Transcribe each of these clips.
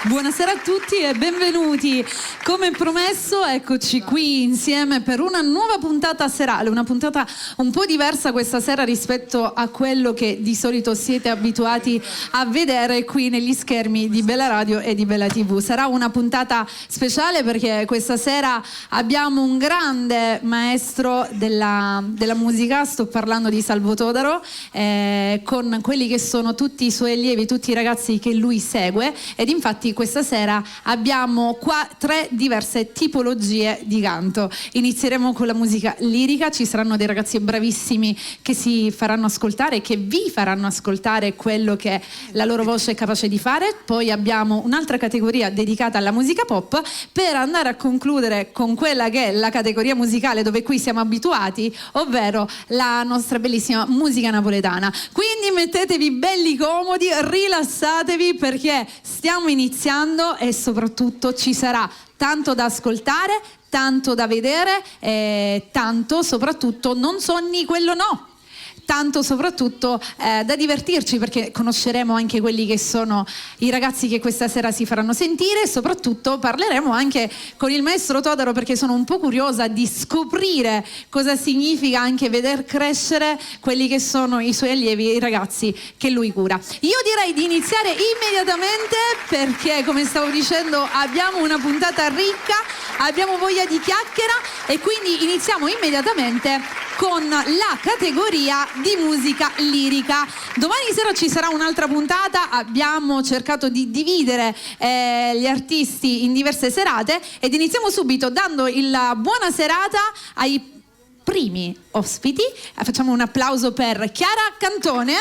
Buonasera a tutti e benvenuti. Come promesso, eccoci qui insieme per una nuova puntata serale, una puntata un po' diversa questa sera rispetto a quello che di solito siete abituati a vedere qui negli schermi di Bella Radio e di Bella TV. Sarà una puntata speciale perché questa sera abbiamo un grande maestro della musica, sto parlando di Salvo Todaro, con quelli che sono tutti i suoi allievi, tutti i ragazzi che lui segue, ed infatti questa sera abbiamo qua 3 diverse tipologie di canto. Inizieremo con la musica lirica, ci saranno dei ragazzi bravissimi che si faranno ascoltare, che vi faranno ascoltare quello che la loro voce è capace di fare. Poi abbiamo un'altra categoria dedicata alla musica pop, per andare a concludere con quella che è la categoria musicale dove qui siamo abituati, ovvero la nostra bellissima musica napoletana. Quindi mettetevi belli comodi, rilassatevi perché stiamo iniziando e soprattutto ci sarà tanto da ascoltare, tanto da vedere e tanto soprattutto non sonni quello no. Tanto soprattutto da divertirci, perché conosceremo anche quelli che sono i ragazzi che questa sera si faranno sentire, e soprattutto parleremo anche con il maestro Todaro, perché sono un po' curiosa di scoprire cosa significa anche veder crescere quelli che sono i suoi allievi, i ragazzi che lui cura. Io direi di iniziare immediatamente perché, come stavo dicendo, abbiamo una puntata ricca, abbiamo voglia di chiacchiera e quindi iniziamo immediatamente con la categoria di musica lirica. Domani sera ci sarà un'altra puntata, abbiamo cercato di dividere gli artisti in diverse serate ed iniziamo subito dando la buona serata ai primi ospiti. Facciamo un applauso per Chiara Cantone.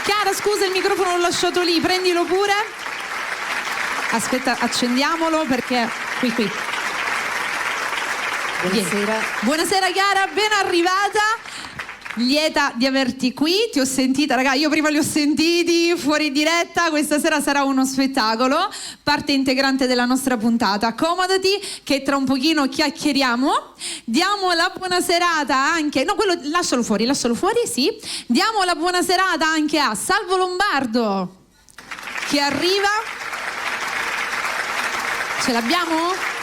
Chiara, scusa, il microfono l'ho lasciato lì, prendilo pure. Aspetta, accendiamolo perché qui. Buonasera. Buonasera Chiara, ben arrivata. Lieta di averti qui, ti ho sentita, raga, io prima li ho sentiti fuori diretta, questa sera sarà uno spettacolo, parte integrante della nostra puntata. Accomodati che tra un pochino chiacchieriamo. Diamo la buona serata anche, no, quello lascialo fuori, sì. Diamo la buona serata anche a Salvo Lombardo che arriva. Ce l'abbiamo?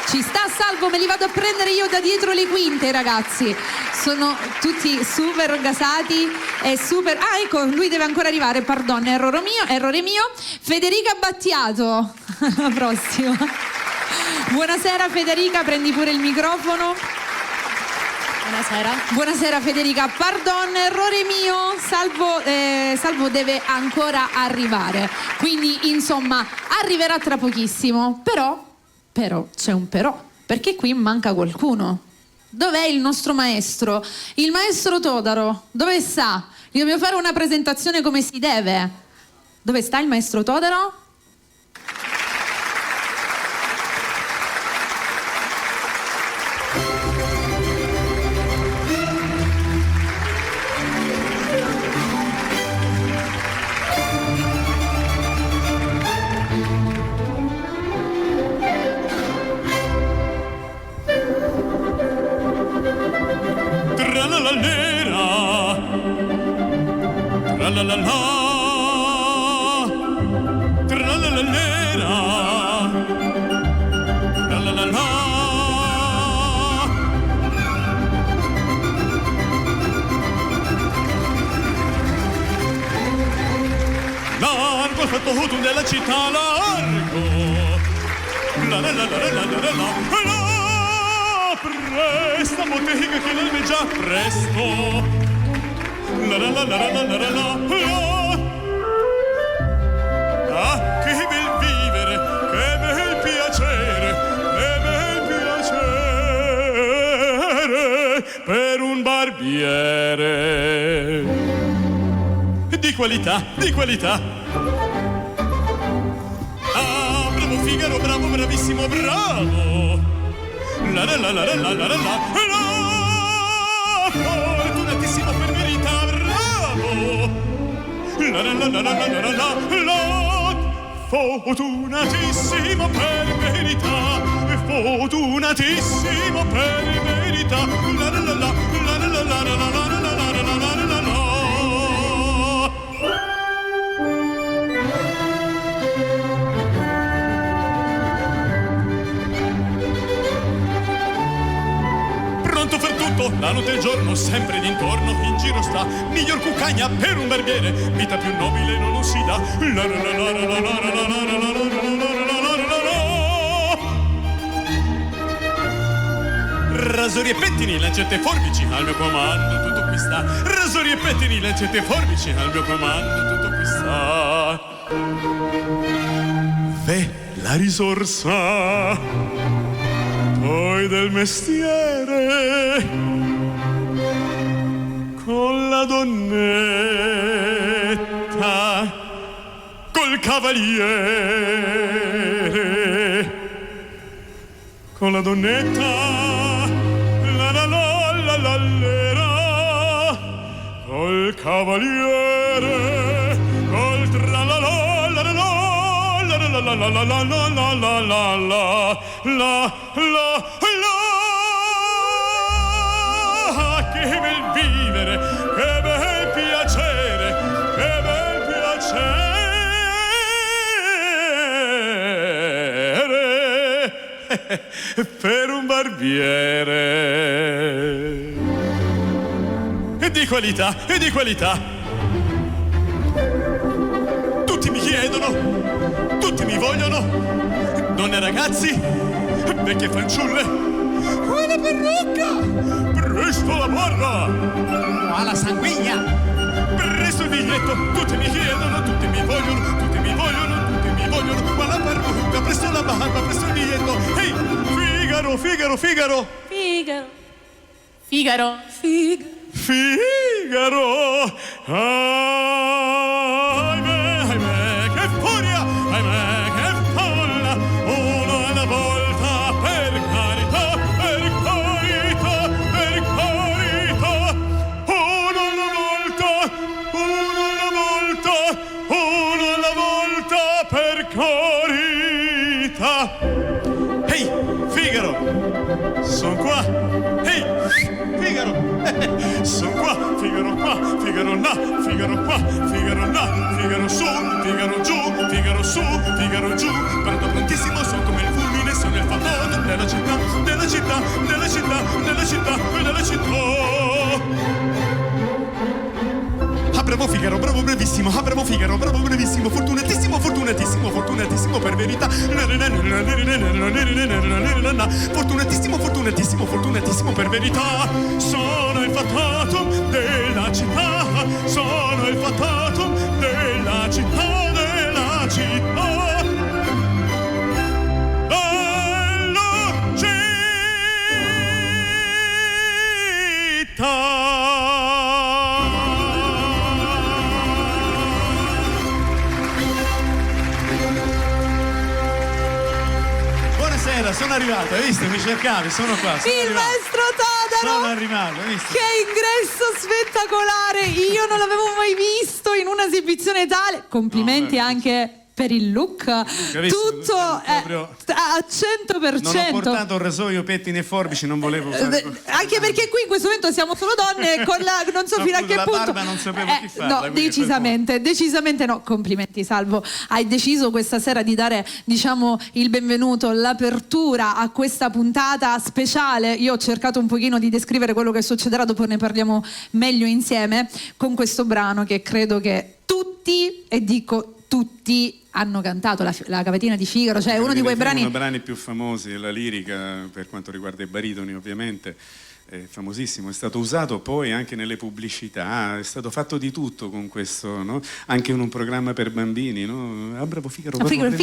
Ci sta Salvo, me li vado a prendere io da dietro le quinte, ragazzi. Sono tutti super gasati e super... Ah, ecco, lui deve ancora arrivare, pardon, errore mio. Federica Battiato, alla prossima. Buonasera Federica, prendi pure il microfono. Buonasera. Buonasera Federica, pardon, errore mio, Salvo deve ancora arrivare. Quindi, insomma, arriverà tra pochissimo, però c'è un però, perché qui manca qualcuno. Dov'è il nostro maestro? Il maestro Todaro, dove sta? Gli dobbiamo fare una presentazione come si deve. Dove sta il maestro Todaro? Largo fatto tu nella città largo, presta bottega che non già presto, ah, che bel vivere, che bel piacere, per un barbiere di qualità. Ah, bravo Figaro, bravo, bravissimo, bravo. Fortunatissimo per verità, bravo. Fortunatissimo per verità, fortunatissimo per verità. la notte e il giorno sempre d'intorno in giro sta, miglior cuccagna per un barbiere, vita più nobile non si dà. Rasori e pettini, lancette e forbici al mio comando, tutto qui sta. Rasori e pettini, lancette e forbici al mio comando, tutto qui sta. Ve la risorsa poi del mestiere con la donnetta, col cavaliere, con la donnetta. Col cavaliere, col tralalò, la la la la la la la la la la la la la la. Che bel vivere, che bel piacere, che bel piacere per un barbiere. E di qualità, e di qualità. Tutti mi chiedono, tutti mi vogliono, donne e ragazzi, vecchie fanciulle. Una parrucca, presto la barra, alla sanguigna, presto il biglietto, tutti mi chiedono, tutti mi vogliono, tutti mi vogliono, tutti mi vogliono, qua la parrucca, presto la barba, presto il biglietto. Ehi, Figaro, Figaro, Figaro. Figaro, Figaro, Figaro. Figaro, ahimè, che furia, ahimè, che folla, uno alla volta, per carità, per carità, per carità, uno alla volta, uno alla volta, uno alla volta, per carità. Ehi, Figaro, son qua, ehi, Figaro, sono qua, Figaro qua, Figaro là, Figaro qua, Figaro là, Figaro su, Figaro giù, Figaro su, Figaro giù, pronto prontissimo, sono come il fulmine, sono il famoso della città, della città, della città, della città, della città. Ah, bravo Figaro, bravo brevissimo, ah, bravo Figaro, bravo brevissimo, fortunatissimo, fortunatissimo, fortunatissimo per verità. Fortunatissimo, fortunatissimo, fortunatissimo per verità. Sono il fattatum della città, sono il fattatum della città, della città. Della città. Sono arrivato, hai visto? Mi cercavi, sono qua. Il maestro Todaro! Sono arrivato, hai visto? Che ingresso spettacolare! Io non l'avevo mai visto in un'esibizione tale. Complimenti anche per il look. Tutto proprio... a 100%. Non ho portato un rasoio, pettini e forbici, non volevo fare... Anche perché qui in questo momento siamo solo donne con la... non so fino a che la punto... barba non sapevo chi farla. No, decisamente no. Complimenti Salvo. Hai deciso questa sera di dare, diciamo, il benvenuto, l'apertura a questa puntata speciale. Io ho cercato un pochino di descrivere quello che succederà, dopo ne parliamo meglio insieme, con questo brano che credo che tutti, e dico tutti, hanno cantato, la cavatina di Figaro, cioè uno di quei brani... Uno dei brani più famosi della lirica per quanto riguarda i baritoni, ovviamente, è famosissimo, è stato usato poi anche nelle pubblicità, è stato fatto di tutto con questo, no? Anche in un programma per bambini, no? Ah, bravo Figaro, Figaro.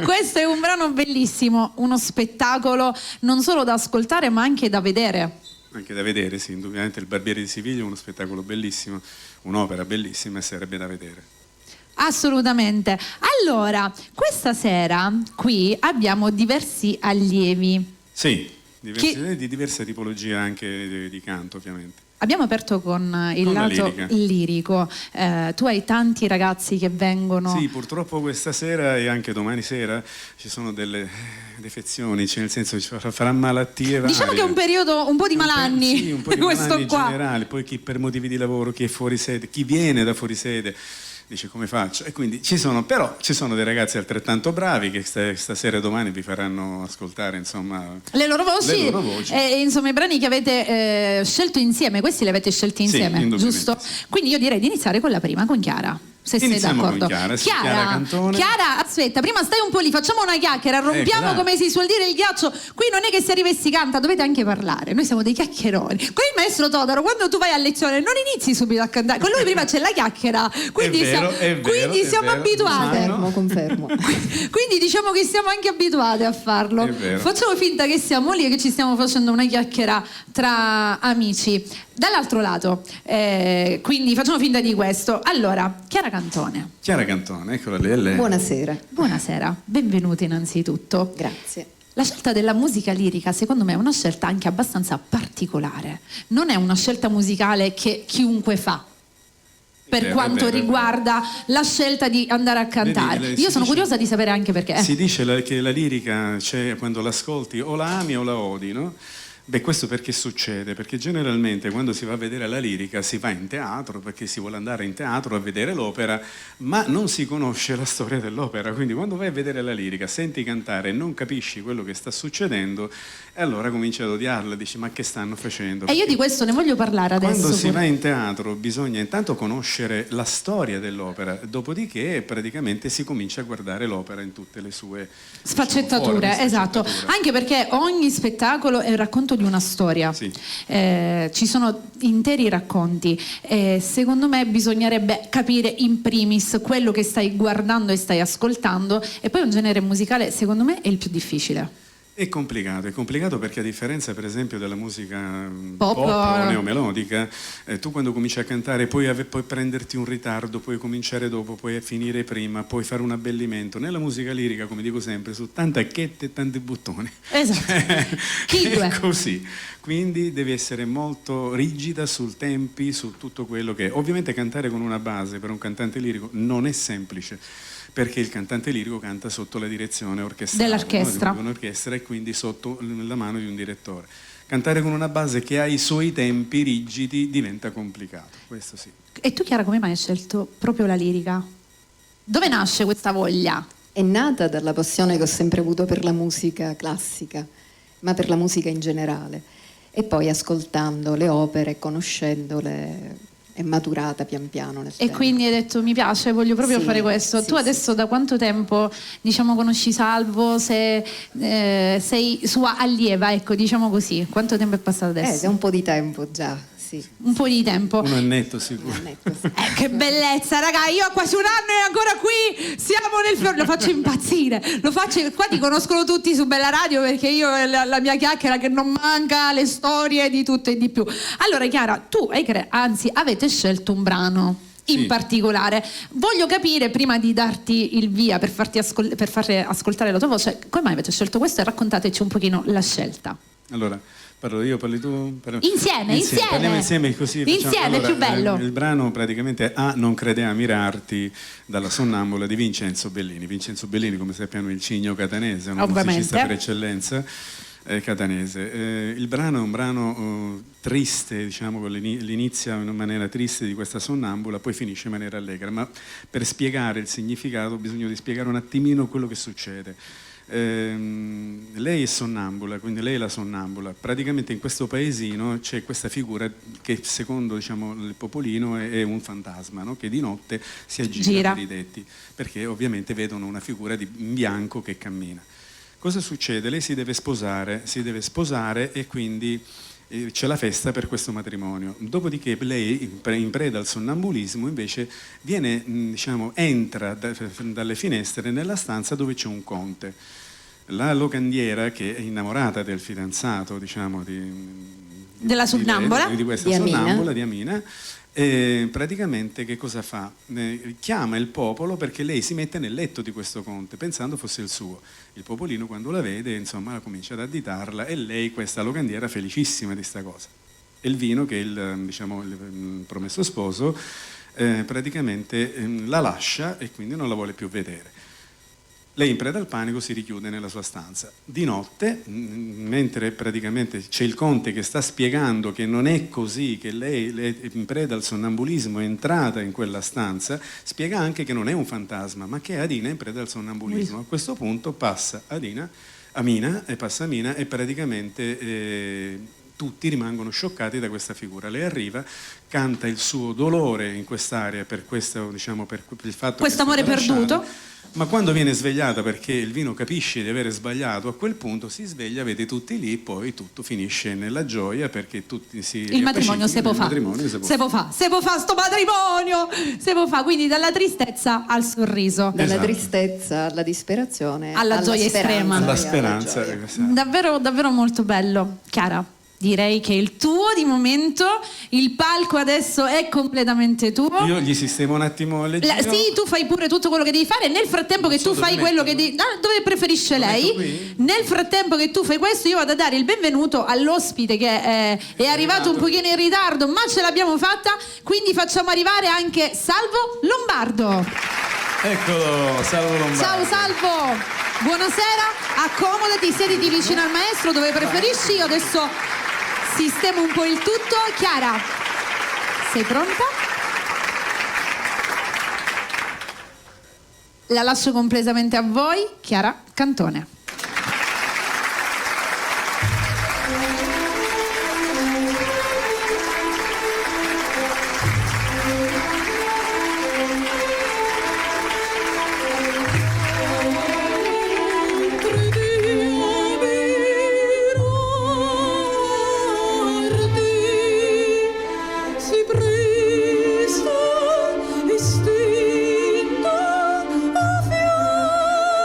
Questo è un brano bellissimo, uno spettacolo non solo da ascoltare ma anche da vedere. Anche da vedere, sì, indubbiamente il Barbiere di Siviglia è uno spettacolo bellissimo, un'opera bellissima e sarebbe da vedere. Assolutamente. Allora, questa sera qui abbiamo diversi allievi. Sì, di diverse tipologie anche di canto, ovviamente. Abbiamo aperto con il lato lirico. Tu hai tanti ragazzi che vengono... Sì, purtroppo questa sera e anche domani sera ci sono delle defezioni, cioè nel senso che farà malattie varie. Diciamo che è un periodo un po' di malanni, un po' di questo malanni qua. in generale, poi chi per motivi di lavoro, chi è fuori sede, chi viene da fuori sede. Dice come faccio? E quindi ci sono dei ragazzi altrettanto bravi che stasera e domani vi faranno ascoltare insomma le loro voci. E insomma i brani che avete scelto insieme, questi li avete scelti insieme, giusto? Sì. Quindi io direi di iniziare con la prima, con Chiara. Se sei d'accordo. Con Chiara Cantone. Chiara, aspetta, prima stai un po' lì, facciamo una chiacchiera, rompiamo come si suol dire il ghiaccio. Qui non è che se arriva e si canta, dovete anche parlare. Noi siamo dei chiacchieroni. Con il maestro Todaro, quando tu vai a lezione, non inizi subito a cantare. Con lui prima c'è la chiacchiera. Quindi siamo abituati. Confermo. Quindi diciamo che siamo anche abituati a farlo. Facciamo finta che siamo lì e che ci stiamo facendo una chiacchiera tra amici. Dall'altro lato, quindi facciamo finta di questo. Allora, Chiara Cantone, eccola lì. Buonasera. Buonasera, benvenuta innanzitutto. Grazie. La scelta della musica lirica secondo me è una scelta anche abbastanza particolare. Non è una scelta musicale che chiunque fa. Per quanto riguarda la scelta di andare a cantare. Io sono curiosa di sapere anche perché. Si dice che la lirica c'è quando l'ascolti o la ami o la odi, no? Beh, questo perché succede? Perché generalmente quando si va a vedere la lirica si va in teatro perché si vuole andare in teatro a vedere l'opera, ma non si conosce la storia dell'opera. Quindi quando vai a vedere la lirica, senti cantare e non capisci quello che sta succedendo, e allora cominci ad odiarla, dici ma che stanno facendo? E io di questo ne voglio parlare adesso. Quando si va in teatro bisogna intanto conoscere la storia dell'opera, dopodiché praticamente si comincia a guardare l'opera in tutte le sue sfaccettature, esatto. Anche perché ogni spettacolo è il racconto di una storia. Sì. Ci sono interi racconti. Secondo me bisognerebbe capire in primis quello che stai guardando e stai ascoltando, e poi un genere musicale secondo me è il più difficile. È complicato perché a differenza per esempio della musica pop o neomelodica, tu quando cominci a cantare puoi prenderti un ritardo, puoi cominciare dopo, puoi finire prima, puoi fare un abbellimento. Nella musica lirica, come dico sempre, su tante acchette e tanti bottoni. Esatto. È così. Quindi devi essere molto rigida sul tempi, su tutto quello che è. Ovviamente cantare con una base per un cantante lirico non è semplice, perché il cantante lirico canta sotto la direzione orchestrale dell'orchestra, di un'orchestra, e quindi sotto la mano di un direttore. Cantare con una base che ha i suoi tempi rigidi diventa complicato, questo sì. E tu Chiara come mai hai scelto proprio la lirica? Dove nasce questa voglia? È nata dalla passione che ho sempre avuto per la musica classica, ma per la musica in generale. E poi ascoltando le opere, conoscendole, è maturata pian piano nel tempo. E quindi hai detto mi piace, voglio proprio fare questo. Tu adesso da quanto tempo conosci Salvo? Sei sua allieva, ecco, diciamo così. Quanto tempo è passato adesso? È un po' di tempo già, sì. Un po' di tempo. Un annetto sicuro. Sì. Che bellezza, raga, io ho quasi un anno e ancora qui siamo nel fiore, lo faccio impazzire, qua ti conoscono tutti su Bella Radio perché io la mia chiacchiera che non manca, le storie di tutto e di più. Allora Chiara, tu avete scelto un brano in particolare. Voglio capire, prima di darti il via per fare ascoltare la tua voce, come mai avete scelto questo, e raccontateci un pochino la scelta. Allora, parlo io, parli tu? Insieme. Parliamo insieme così. Insieme, allora, più bello. Il brano praticamente è Non crede a mirarti, dalla Sonnambula di Vincenzo Bellini. Vincenzo Bellini, come sappiamo, è il cigno catanese, un musicista per eccellenza catanese. Il brano è un brano triste, diciamo, l'inizia in una maniera triste di questa sonnambula, poi finisce in maniera allegra, ma per spiegare il significato bisogna di spiegare un attimino quello che succede. Lei è sonnambula, quindi lei è la sonnambula. Praticamente in questo paesino c'è questa figura che secondo, diciamo, il popolino è un fantasma, no? Che di notte si aggira per i tetti, perché ovviamente vedono una figura in bianco che cammina. Cosa succede? Lei si deve sposare e quindi c'è la festa per questo matrimonio. Dopodiché lei, in preda al sonnambulismo, invece entra dalle finestre nella stanza dove c'è un conte. La locandiera, che è innamorata del fidanzato, diciamo, della sonnambula, di questa sonnambula, di Amina, praticamente che cosa fa? Chiama il popolo perché lei si mette nel letto di questo conte pensando fosse il suo. Il popolino, quando la vede, insomma, comincia ad additarla, e lei, questa locandiera, felicissima di sta cosa. E il vino, che è il promesso sposo, praticamente la lascia e quindi non la vuole più vedere. Lei in preda al panico si richiude nella sua stanza. Di notte, mentre praticamente c'è il conte che sta spiegando che non è così, che lei è in preda al sonnambulismo, è entrata in quella stanza, spiega anche che non è un fantasma, ma che Adina è in preda al sonnambulismo. A questo punto passa Amina e praticamente tutti rimangono scioccati da questa figura. Lei arriva, canta il suo dolore in quest'area per questo, diciamo, per il fatto questo amore perduto. Ma quando viene svegliata, perché il vino capisce di avere sbagliato, a quel punto si sveglia, vede tutti lì, poi tutto finisce nella gioia perché tutti si il matrimonio se può fare, se può fare sto matrimonio, se può fare, quindi dalla tristezza al sorriso, dalla tristezza alla disperazione, alla gioia estrema, alla speranza. Davvero, davvero molto bello. Chiara, direi che il tuo di momento, il palco adesso è completamente tuo. Io gli sistemo un attimo le giro. Sì, tu fai pure tutto quello che devi fare. Nel frattempo che tu fai quello che devi, dove preferisce lei? Nel frattempo che tu fai questo, io vado a dare il benvenuto all'ospite che è arrivato un pochino in ritardo, ma ce l'abbiamo fatta. Quindi facciamo arrivare anche Salvo Lombardo. Eccolo, Salvo Lombardo. Ciao Salvo, buonasera, accomodati, siediti vicino al maestro dove preferisci. Io adesso sistemo un po' il tutto. Chiara, sei pronta? La lascio completamente a voi. Chiara Cantone. Istinto a fiore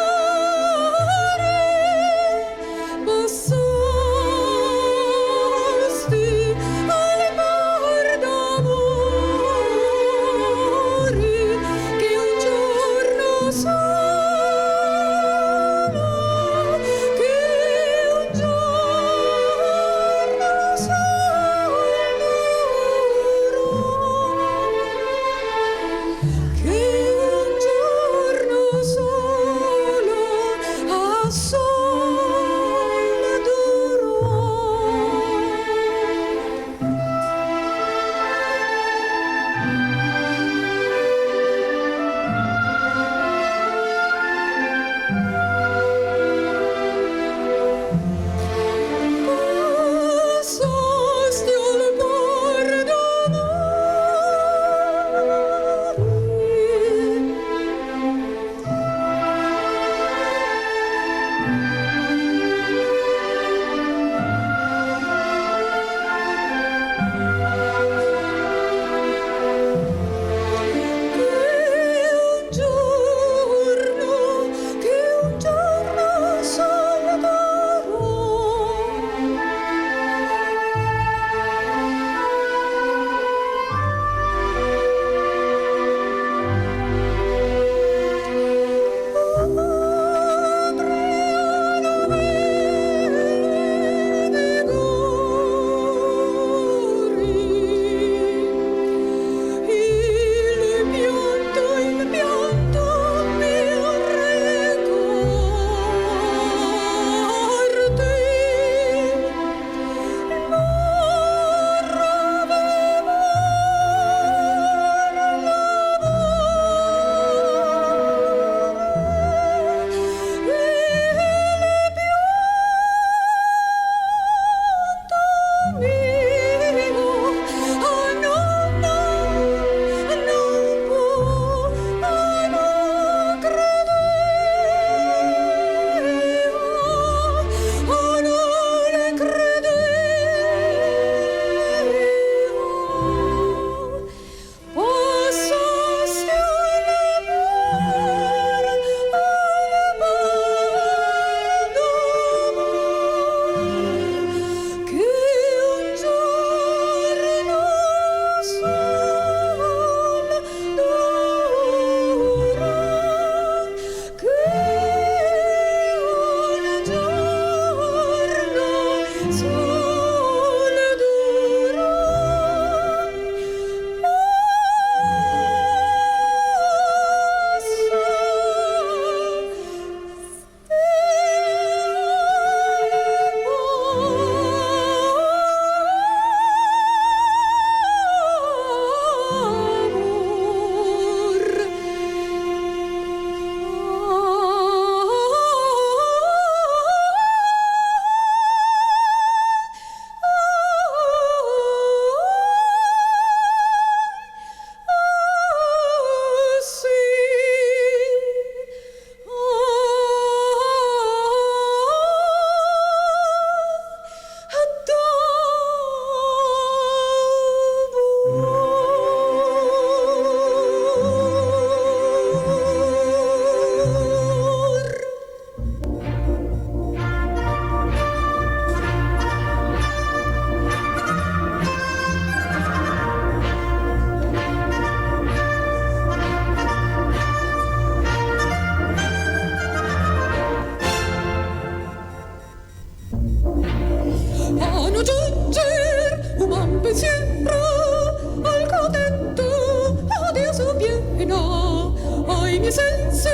ai miei sensi,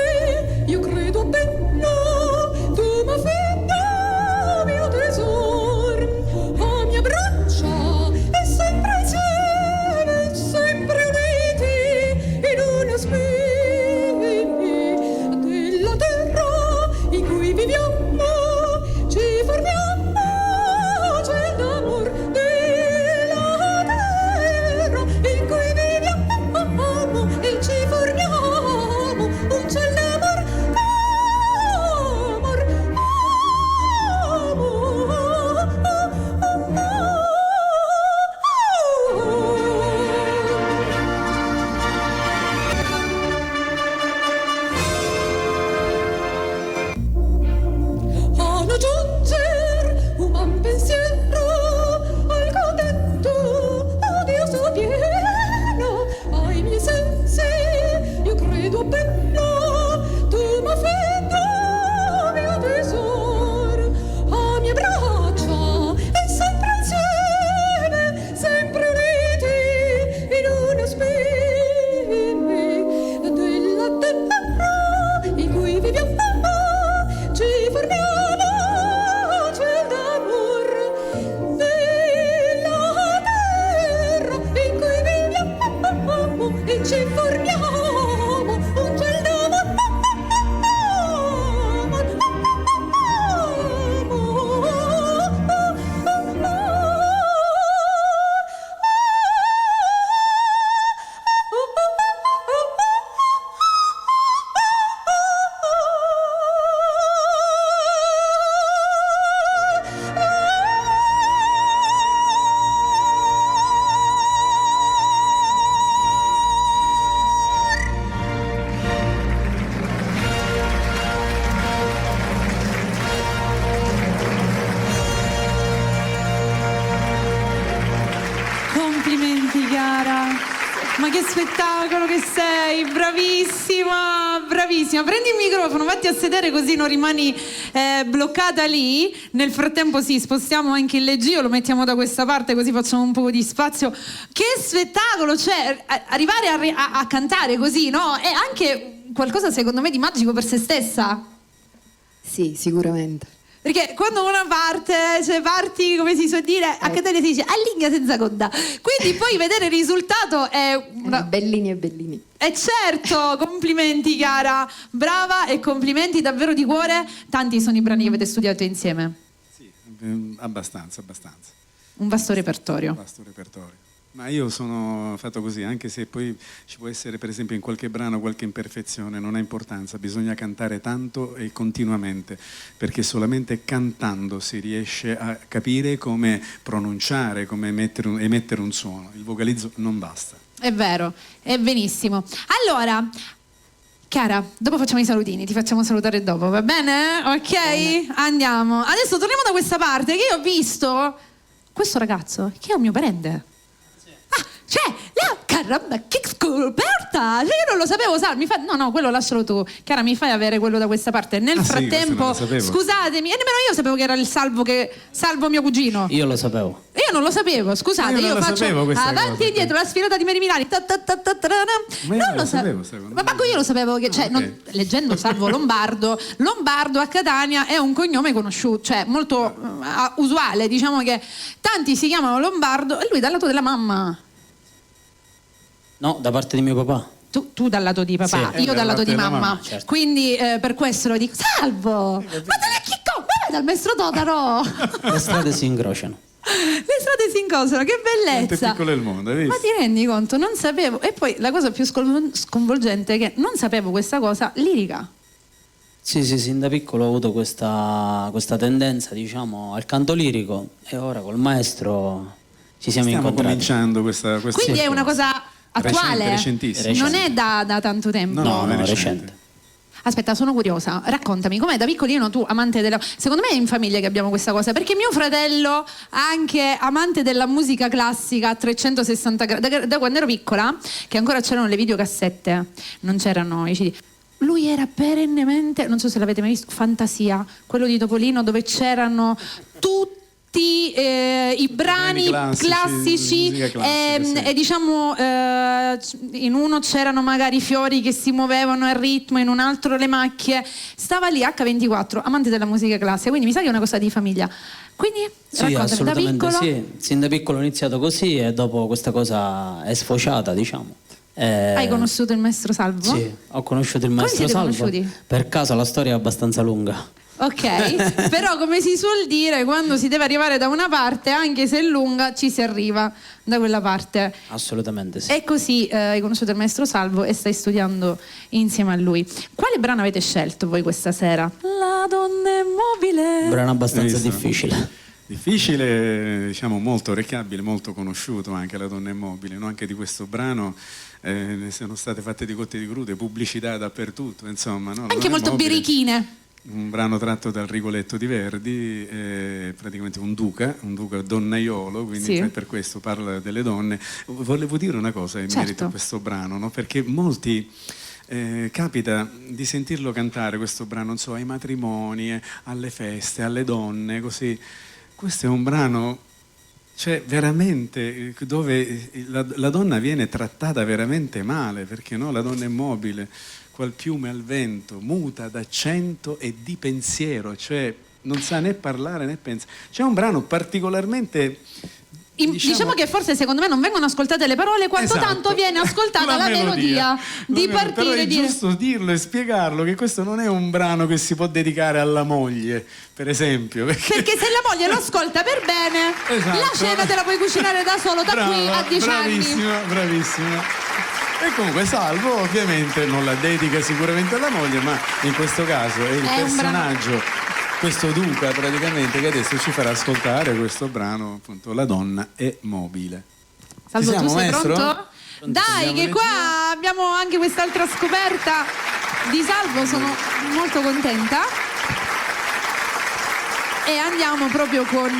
io credo bello, tu mi fai mio tesoro, a mia braccia e sempre insieme, sempre uniti in una spina della terra in cui viviamo, ci formiamo, c'è l'amor della terra in cui viviamo e ci formiamo, un cielo d'amor, amor, a non giunger un pensiero al contento a Dio sopieno ai miei sensi io credo bello tu mi fai mio tesoro a mie braccia e sempre insieme sempre uniti in una spina della terra in cui viviamo ci formiamo c'è l'amor della terra in cui viviamo e ci formiamo un cielo d'amor. Complimenti Chiara, ma che spettacolo che sei, bravissima, bravissima. Prendi il microfono, vatti a sedere così non rimani bloccata lì. Nel frattempo sì, spostiamo anche il leggio, lo mettiamo da questa parte così facciamo un po' di spazio. Che spettacolo, cioè arrivare a cantare così, no? È anche qualcosa secondo me di magico per se stessa. Sì, sicuramente. Perché quando una parte, cioè parti, come si suol dire, a cantare si dice all'inghia senza coda. Quindi poi vedere il risultato è una... Bellini e bellini. E certo, complimenti Chiara, brava e complimenti davvero di cuore. Tanti sono i brani che avete studiato insieme. Sì, abbastanza. Un vasto repertorio. Vasto repertorio. Ma io sono fatto così, anche se poi ci può essere per esempio in qualche brano qualche imperfezione, non ha importanza, bisogna cantare tanto e continuamente, perché solamente cantando si riesce a capire come pronunciare, come emettere un suono. Il vocalizzo non basta. È vero, è benissimo. Allora, Chiara, dopo facciamo i salutini, ti facciamo salutare dopo, va bene? Ok? Bene. Andiamo. Adesso torniamo da questa parte, che io ho visto questo ragazzo, che è un mio parente. Cioè, caramba, che scoperta! Cioè, io non lo sapevo, mi fa... No, quello lascialo tu. Chiara, mi fai avere quello da questa parte. Nel frattempo, scusatemi, e nemmeno io sapevo che era il Salvo mio cugino. Io lo sapevo. Io non lo sapevo, scusate, io faccio avanti e indietro la sfilata di Mary Milani. Non lo sapevo. Ma manco io lo sapevo che, cioè, leggendo Salvo Lombardo a Catania è un cognome conosciuto, cioè molto usuale, diciamo che tanti si chiamano Lombardo e lui dal lato della mamma. No, da parte di mio papà. Tu dal lato di papà, sì, io dal lato di mamma. Certo. Quindi per questo lo dico, Salvo! Ma dai, Chicco, guarda il maestro Totaro! Le strade si incrociano. Le strade si incrociano, che bellezza! È piccolo il mondo, hai visto? Ma ti rendi conto? Non sapevo. E poi la cosa più sconvolgente è che non sapevo questa cosa lirica. Sì, sin da piccolo ho avuto questa tendenza, diciamo, al canto lirico e ora col maestro ci siamo incontrati. Stiamo cominciando questa Quindi è una cosa attuale, recentissimo. Non è da tanto tempo. No, è recente. Aspetta, sono curiosa, raccontami, com'è da piccolino tu amante della... Secondo me è in famiglia che abbiamo questa cosa, perché mio fratello, anche amante della musica classica a 360 gradi, da quando ero piccola, che ancora c'erano le videocassette, non c'erano i CD, lui era perennemente, non so se l'avete mai visto, Fantasia, quello di Topolino, dove c'erano tutti tutti i brani classici, musica classica, sì. e diciamo in uno c'erano magari i fiori che si muovevano al ritmo, in un altro le macchie. Stava lì H24, amante della musica classica, quindi mi sa che è una cosa di famiglia. Quindi Sì, raccontami, da assolutamente piccolo? sì. Sin da piccolo ho iniziato così e dopo questa cosa è sfociata, diciamo. Hai conosciuto il maestro Salvo? Sì, ho conosciuto il Come maestro siete Salvo. conosciuti? Per caso la storia è abbastanza lunga. Ok, però come si suol dire, quando si deve arrivare da una parte, anche se è lunga, ci si arriva da quella parte. Assolutamente sì. E così hai conosciuto il maestro Salvo e stai studiando insieme a lui. Quale brano avete scelto voi questa sera? La donna è mobile. Un brano abbastanza Visto? difficile. Difficile, diciamo molto orecchiabile, molto conosciuto anche La donna è mobile, no? Anche di questo brano ne sono state fatte di cotte e di crude, pubblicità dappertutto, insomma. No? Anche molto birichine. Un brano tratto dal Rigoletto di Verdi, praticamente un duca donnaiolo, quindi Sì. per questo parla delle donne. Volevo dire una cosa in Certo. merito a questo brano, no? Perché molti capita di sentirlo cantare questo brano, non so, ai matrimoni, alle feste, alle donne, così. Questo è un brano, cioè veramente, dove la donna viene trattata veramente male, perché no? La donna è mobile, qual piume al vento, muta d'accento e di pensiero, cioè non sa né parlare né pensare. C'è un brano particolarmente... Diciamo che forse secondo me non vengono ascoltate le parole quanto Esatto. tanto viene ascoltata la melodia di partire. Però è e dire giusto dirlo e spiegarlo che questo non è un brano che si può dedicare alla moglie, per esempio. perché se la moglie lo ascolta per bene, Esatto. la cena te la puoi cucinare da solo da qui a 10 anni. Bravissima. E comunque Salvo ovviamente non la dedica sicuramente alla moglie, ma in questo caso è il È un personaggio, questo duca praticamente, che adesso ci farà ascoltare questo brano, appunto, La donna è mobile. Salvo, Ci siamo, tu sei maestro? pronto? Dai, Andiamo che in qua abbiamo anche quest'altra scoperta di Salvo, sono molto contenta. E andiamo proprio con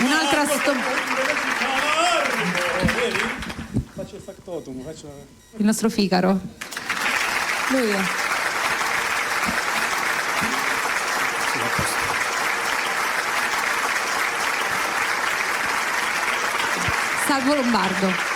un'altra Faccio il factotum, il nostro Figaro. Lui è. Salvo Lombardo.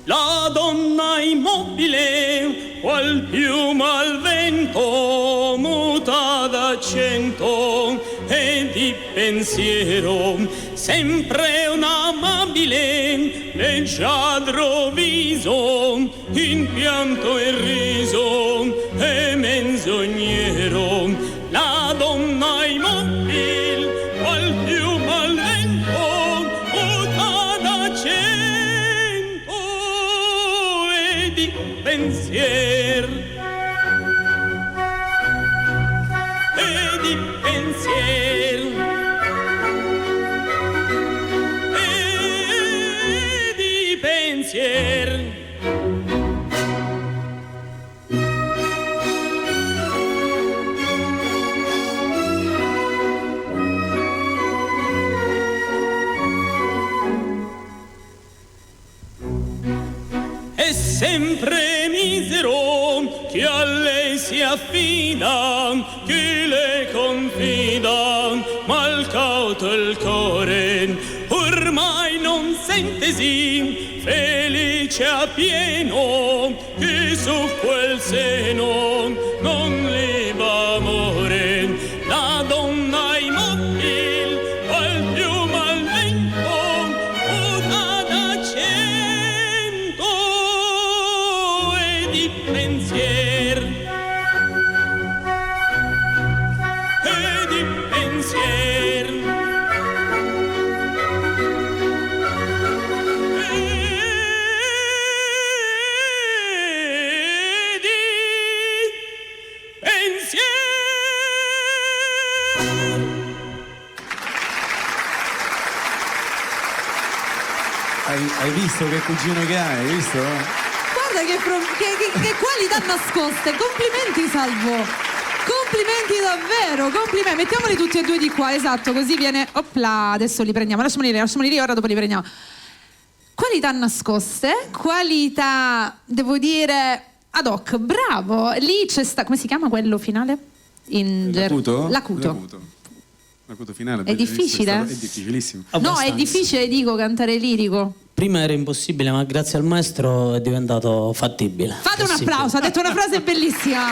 La donna immobile, qual piuma al vento, muta d'accento e di pensiero, sempre un amabile, leggiadro viso, in pianto e riso e menzognero. La donna immobile, qual piuma al vento, muta d'accento e di pensier e di pensier e di pensier. È sempre misero chi a lei si affida, chi le confida, mal cauto il core, ormai non sentesi, felice a pieno, chi su quel seno non leva amore. La donna immobile, qual piuma al vento, muta d'accento e di pensier e di pensier e di pensier. Hai visto che cugino che hai visto? Guarda guarda che qualità nascoste. Complimenti, Salvo. Complimenti davvero, complimenti. Mettiamoli tutti e due di qua, esatto, così viene. Opla, adesso li prendiamo. Lasciamoli lì, ora dopo li prendiamo. Qualità nascoste, qualità, devo dire, ad hoc. Bravo. Lì c'è come si chiama quello finale? L'acuto? L'acuto finale. È difficile? È difficilissimo. No, è difficile, dico, cantare lirico. Prima era impossibile, ma grazie al maestro è diventato fattibile. Fate un applauso, ha detto una frase bellissima.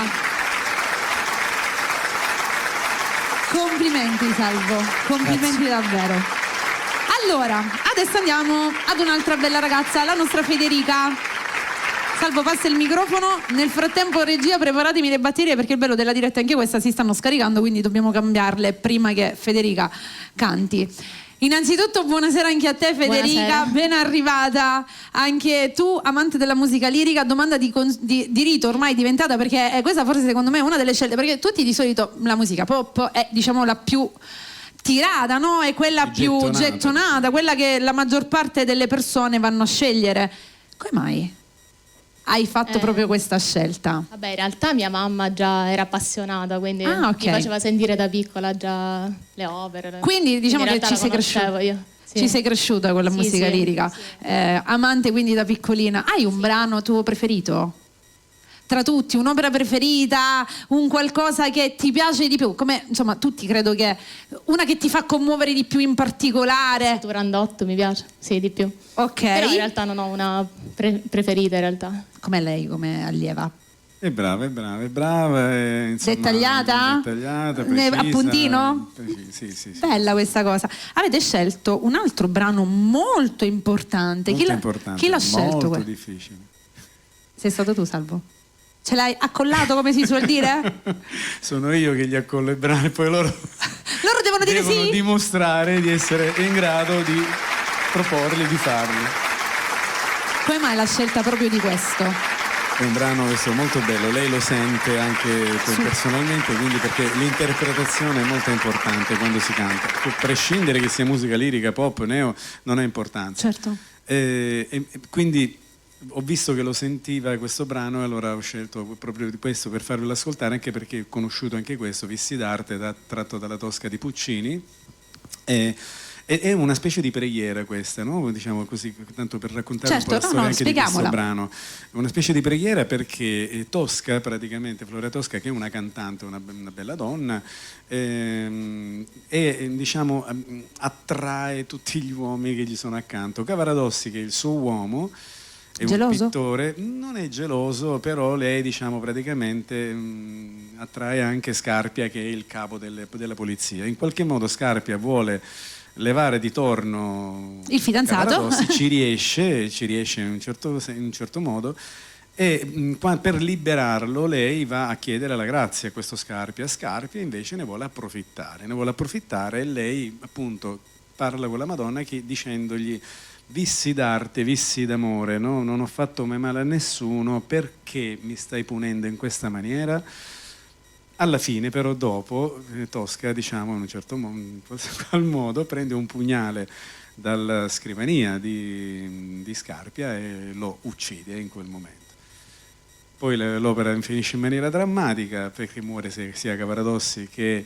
Complimenti, Salvo, complimenti davvero. Allora, adesso andiamo ad un'altra bella ragazza, la nostra Federica. Salvo, passa il microfono. Nel frattempo, regia, preparatemi le batterie perché il bello della diretta anche questa si stanno scaricando, quindi dobbiamo cambiarle prima che Federica canti. Innanzitutto buonasera anche a te, Federica, buonasera. Ben arrivata anche tu, amante della musica lirica. Domanda di rito ormai diventata, perché questa forse secondo me è una delle scelte, perché tutti di solito la musica pop è, diciamo, la più tirata, no? È quella più gettonata, quella che la maggior parte delle persone vanno a scegliere. Come mai hai fatto proprio questa scelta? Vabbè, in realtà mia mamma già era appassionata, quindi mi faceva sentire da piccola già le opere. Quindi diciamo che ci sei cresciuta. Sì. Ci sei cresciuta con la musica lirica. Sì. Amante quindi da piccolina. Hai un brano tuo preferito? Tra tutti, un'opera preferita, un qualcosa che ti piace di più? Come, insomma, tutti credo che una che ti fa commuovere di più in particolare. Turandot mi piace, sì, di più. Ok. Però in realtà non ho una preferita in realtà. Com'è lei come allieva? È brava, insomma, dettagliata, precisa, a puntino? Sì. Bella questa cosa. Avete scelto un altro brano molto importante. Chi l'ha scelto? Molto difficile. Sei stato tu, Salvo? Ce l'hai accollato, come si suol dire? Sono io che gli accollo i brani, poi loro devono dire sì? Dimostrare di essere in grado di proporli, di farli. Come mai la scelta proprio di questo? È un brano questo molto bello, lei lo sente anche personalmente, quindi perché l'interpretazione è molto importante quando si canta. A prescindere che sia musica lirica, pop, neo, non ha importanza. Certo. Quindi ho visto che lo sentiva questo brano e allora ho scelto proprio di questo per farvelo ascoltare, anche perché ho conosciuto anche questo, Visti d'arte, tratto dalla Tosca di Puccini. È una specie di preghiera questa, no? Diciamo così, tanto per raccontare un po' la storia anche di questo brano. È una specie di preghiera perché Tosca, praticamente, Floria Tosca, che è una cantante, una bella donna, diciamo, attrae tutti gli uomini che gli sono accanto. Cavaradossi, che è il suo uomo, è geloso? Un pittore, non è geloso, però lei, diciamo, praticamente attrae anche Scarpia, che è il capo della polizia. In qualche modo Scarpia vuole levare di torno il fidanzato, ci riesce in un certo modo, e per liberarlo lei va a chiedere la grazia a questo Scarpia invece ne vuole approfittare e lei appunto parla con la Madonna dicendogli: vissi d'arte, vissi d'amore, no? Non ho fatto mai male a nessuno, perché mi stai punendo in questa maniera? Alla fine però dopo Tosca, diciamo, in un certo modo prende un pugnale dalla scrivania di Scarpia e lo uccide in quel momento. Poi l'opera finisce in maniera drammatica perché muore sia Cavaradossi che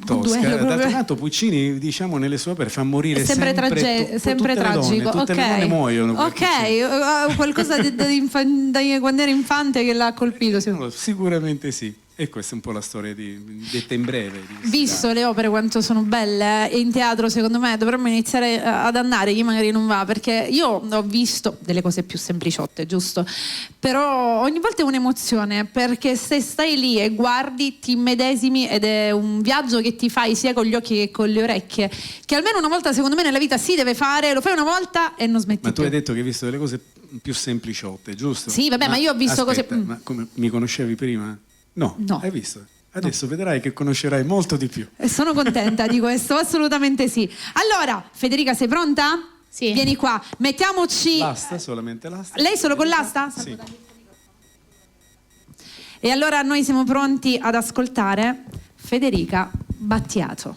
Tosca. D'altro canto Puccini, diciamo, nelle sue opere fa morire sempre tragico. Tutte le donne muoiono. Ok, qualcosa da quando era infante che l'ha colpito? Sicuramente sì. E questa è un po' la storia detta in breve. Visto le opere quanto sono belle, e in teatro secondo me dovremmo iniziare ad andare, chi magari non va, perché io ho visto delle cose più sempliciotte, giusto? Però ogni volta è un'emozione, perché se stai lì e guardi ti immedesimi ed è un viaggio che ti fai sia con gli occhi che con le orecchie, che almeno una volta secondo me nella vita si deve fare, lo fai una volta e non smetti più. Ma tu hai detto che hai visto delle cose più sempliciotte, giusto? Sì, vabbè, ma io ho visto cose... Ma come, mi conoscevi prima? No, hai visto? Adesso vedrai che conoscerai molto di più. E sono contenta di questo, assolutamente sì. Allora, Federica, sei pronta? Sì. Vieni qua, mettiamoci... L'asta, solamente l'asta. Lei solo con l'asta? Sì. E allora noi siamo pronti ad ascoltare Federica Battiato.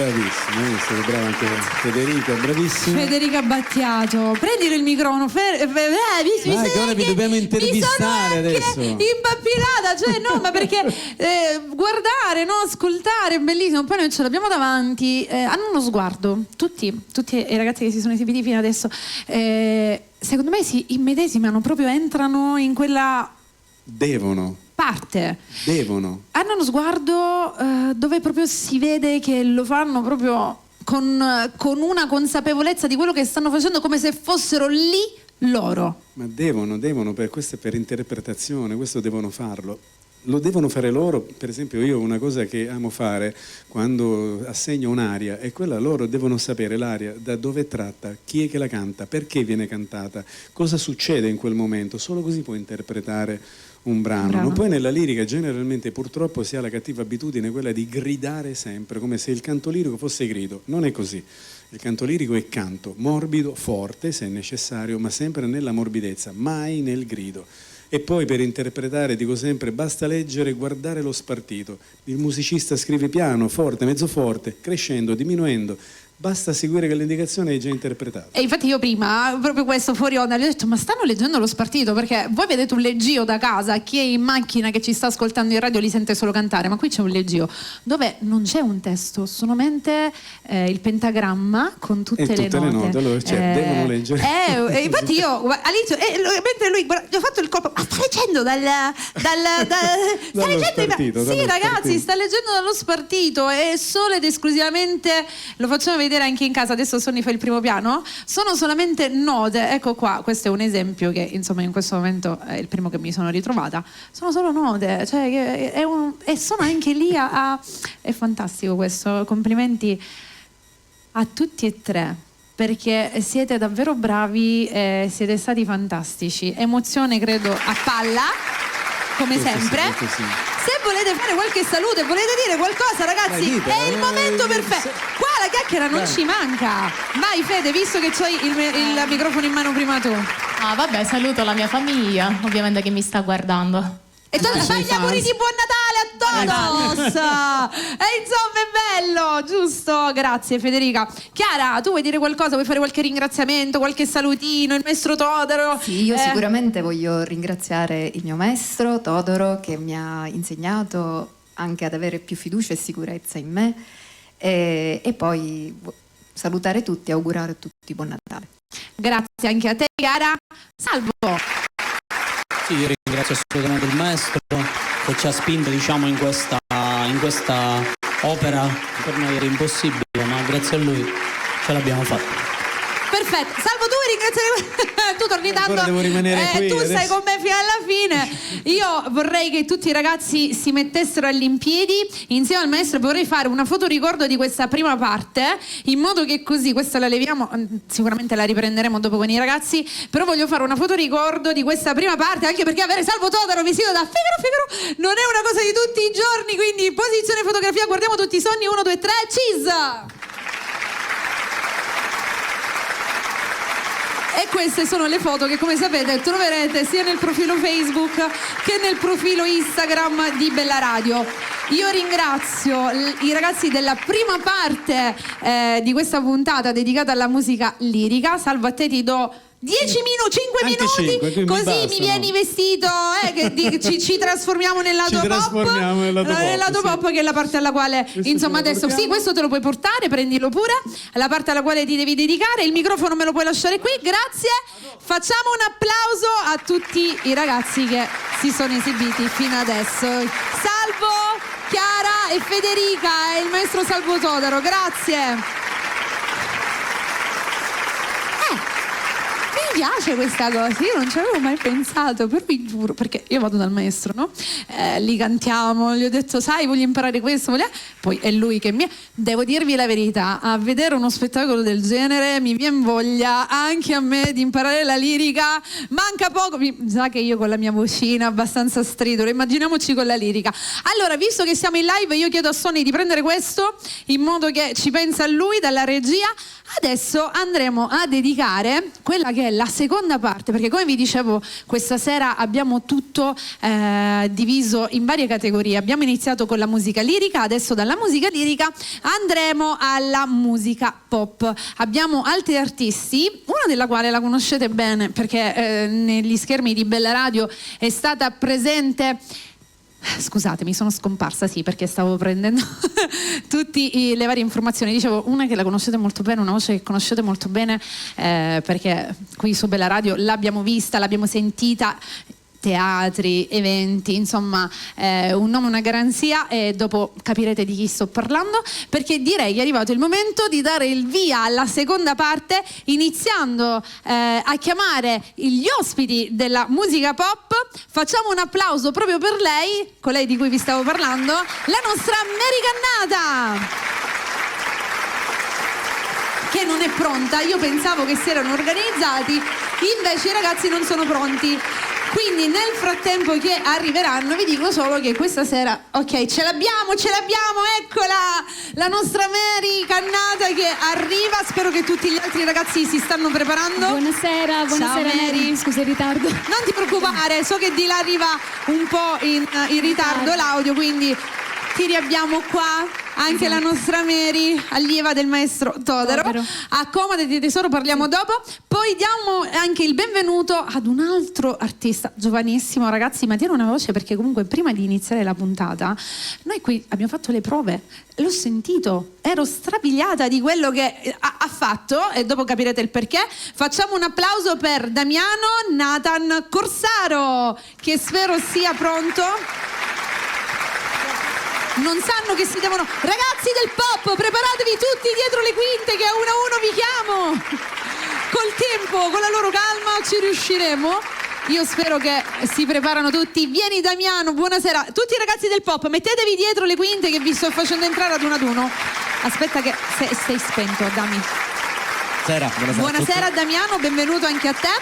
bravissima, hai visto che brava anche Federica, bravissima. Federica Battiato, prendilo il microfono. Dai, che ora vi dobbiamo intervistare adesso. Impappinata, cioè no, ma perché guardare, no, ascoltare è bellissimo. Poi noi ce l'abbiamo davanti, hanno uno sguardo, tutti i ragazzi che si sono esibiti fino adesso, secondo me si immedesimano, proprio entrano in quella parte. Hanno uno sguardo dove proprio si vede che lo fanno proprio con una consapevolezza di quello che stanno facendo, come se fossero lì loro. Ma devono, questo è per interpretazione, questo devono farlo. Lo devono fare loro. Per esempio, io una cosa che amo fare quando assegno un'aria è quella: loro devono sapere l'aria da dove è tratta, chi è che la canta, perché viene cantata, cosa succede in quel momento. Solo così puoi interpretare un brano. Poi nella lirica generalmente purtroppo si ha la cattiva abitudine quella di gridare sempre, come se il canto lirico fosse grido. Non è così. Il canto lirico è canto, morbido, forte se è necessario, ma sempre nella morbidezza, mai nel grido. E poi per interpretare dico sempre: basta leggere e guardare lo spartito. Il musicista scrive piano, forte, mezzo forte, crescendo, diminuendo. Basta seguire che l'indicazione è già interpretata. E infatti io prima, proprio questo fuori onda, gli ho detto: ma stanno leggendo lo spartito? Perché voi vedete un leggio da casa, chi è in macchina che ci sta ascoltando in radio li sente solo cantare, ma qui c'è un leggio dove non c'è un testo, solamente il pentagramma con tutte le note. Allora, devono leggere. Infatti io all'inizio, mentre lui gli ho fatto il colpo, sta leggendo sì ragazzi, sta leggendo dallo spartito, e solo ed esclusivamente, lo facciamo vedere anche in casa, adesso Sonny fa il primo piano, sono solamente note. Ecco qua, questo è un esempio che insomma in questo momento è il primo che mi sono ritrovata, sono solo note, cioè e sono anche lì è fantastico questo. Complimenti a tutti e tre, perché siete davvero bravi, siete stati fantastici. Emozione credo a palla, come sempre. Se volete fare qualche salute, volete dire qualcosa, ragazzi, è il momento perfetto. Qua la chiacchiera non ci manca. Vai Fede, visto che c'hai il microfono in mano prima tu. Ah vabbè, saluto la mia famiglia, ovviamente, che mi sta guardando. E fagli auguri di buon Natale a todos! E insomma è bello, giusto? Grazie Federica. Chiara, tu vuoi dire qualcosa? Vuoi fare qualche ringraziamento, qualche salutino, il maestro Todoro? Sì, io sicuramente voglio ringraziare il mio maestro Todoro, che mi ha insegnato anche ad avere più fiducia e sicurezza in me, e poi salutare tutti e augurare a tutti buon Natale. Grazie anche a te Chiara. Salvo. Sì, io ringrazio assolutamente il maestro che ci ha spinto, diciamo, in questa opera. Per noi era impossibile, ma grazie a lui ce l'abbiamo fatta. Perfetto, Salvo, tu ringraziare. Tu torni tanto. Devo rimanere qui, tu adesso. stai con me fino alla fine. Io vorrei che tutti i ragazzi si mettessero all'impiedi insieme al maestro. Vorrei fare una fotoricordo di questa prima parte, in modo che così, questa la leviamo, sicuramente la riprenderemo dopo con i ragazzi, però voglio fare una fotoricordo di questa prima parte, anche perché avere Salvo Todoro vestito da Figaro non è una cosa di tutti i giorni. Quindi posizione fotografia, guardiamo tutti i sogni, 1, 2, 3, cheese! E queste sono le foto che, come sapete, troverete sia nel profilo Facebook che nel profilo Instagram di Bella Radio. Io ringrazio i ragazzi della prima parte di questa puntata dedicata alla musica lirica. Salvo, a te ti do 10 minuti, 5 minuti, così mi vieni vestito, che ci trasformiamo nel lato pop, che è la parte alla quale insomma adesso sì, questo te lo puoi portare, prendilo pure, la parte alla quale ti devi dedicare. Il microfono me lo puoi lasciare qui, grazie. Facciamo un applauso a tutti i ragazzi che si sono esibiti fino adesso. Salvo, Chiara e Federica e il maestro Salvo Todoro, grazie. Mi piace questa cosa, io non ci avevo mai pensato, però vi giuro, perché io vado dal maestro, no? Li cantiamo, gli ho detto, sai, voglio imparare questo, poi è lui che devo dirvi la verità, a vedere uno spettacolo del genere mi viene voglia anche a me di imparare la lirica. Manca poco, sa che io con la mia vocina abbastanza stridula, immaginiamoci con la lirica. Allora, visto che siamo in live, io chiedo a Sonny di prendere questo, in modo che ci pensa lui dalla regia. Adesso andremo a dedicare quella che è la la seconda parte, perché come vi dicevo questa sera abbiamo tutto diviso in varie categorie. Abbiamo iniziato con la musica lirica, adesso dalla musica lirica andremo alla musica pop. Abbiamo altri artisti, una della quale la conoscete bene perché negli schermi di Bella Radio è stata presente. Scusate, mi sono scomparsa, sì, perché stavo prendendo tutte le varie informazioni. Dicevo, una che la conoscete molto bene, una voce che conoscete molto bene, perché qui su Bella Radio l'abbiamo vista, l'abbiamo sentita, teatri, eventi, insomma un nome, una garanzia, e dopo capirete di chi sto parlando, perché direi che è arrivato il momento di dare il via alla seconda parte, iniziando a chiamare gli ospiti della musica pop. Facciamo un applauso proprio per lei, colei di cui vi stavo parlando, la nostra Mary Cannata, che non è pronta. Io pensavo che si erano organizzati, invece i ragazzi non sono pronti. Quindi nel frattempo che arriveranno vi dico solo che questa sera, ok, ce l'abbiamo, eccola, la nostra Mary Cannata che arriva. Spero che tutti gli altri ragazzi si stanno preparando. Buonasera Ciao, Mary. Scusa il ritardo. Non ti preoccupare, so che di là arriva un po' in ritardo l'audio, quindi ti riabbiamo qua. Anche la nostra Mary, allieva del maestro Todaro. Accomodati tesoro, parliamo dopo. Poi diamo anche il benvenuto ad un altro artista giovanissimo, ragazzi, ma tiene una voce, perché comunque prima di iniziare la puntata noi qui abbiamo fatto le prove, l'ho sentito, ero strabiliata di quello che ha fatto e dopo capirete il perché. Facciamo un applauso per Damiano Nathan Corsaro, che spero sia pronto. Non sanno che si devono... Ragazzi del pop, preparatevi tutti dietro le quinte che a uno vi chiamo. Col tempo, con la loro calma ci riusciremo. Io spero che si preparano tutti. Vieni Damiano, buonasera. Tutti i ragazzi del pop, mettetevi dietro le quinte che vi sto facendo entrare ad uno. Aspetta che sei spento, Dami. Buonasera Damiano, benvenuto anche a te.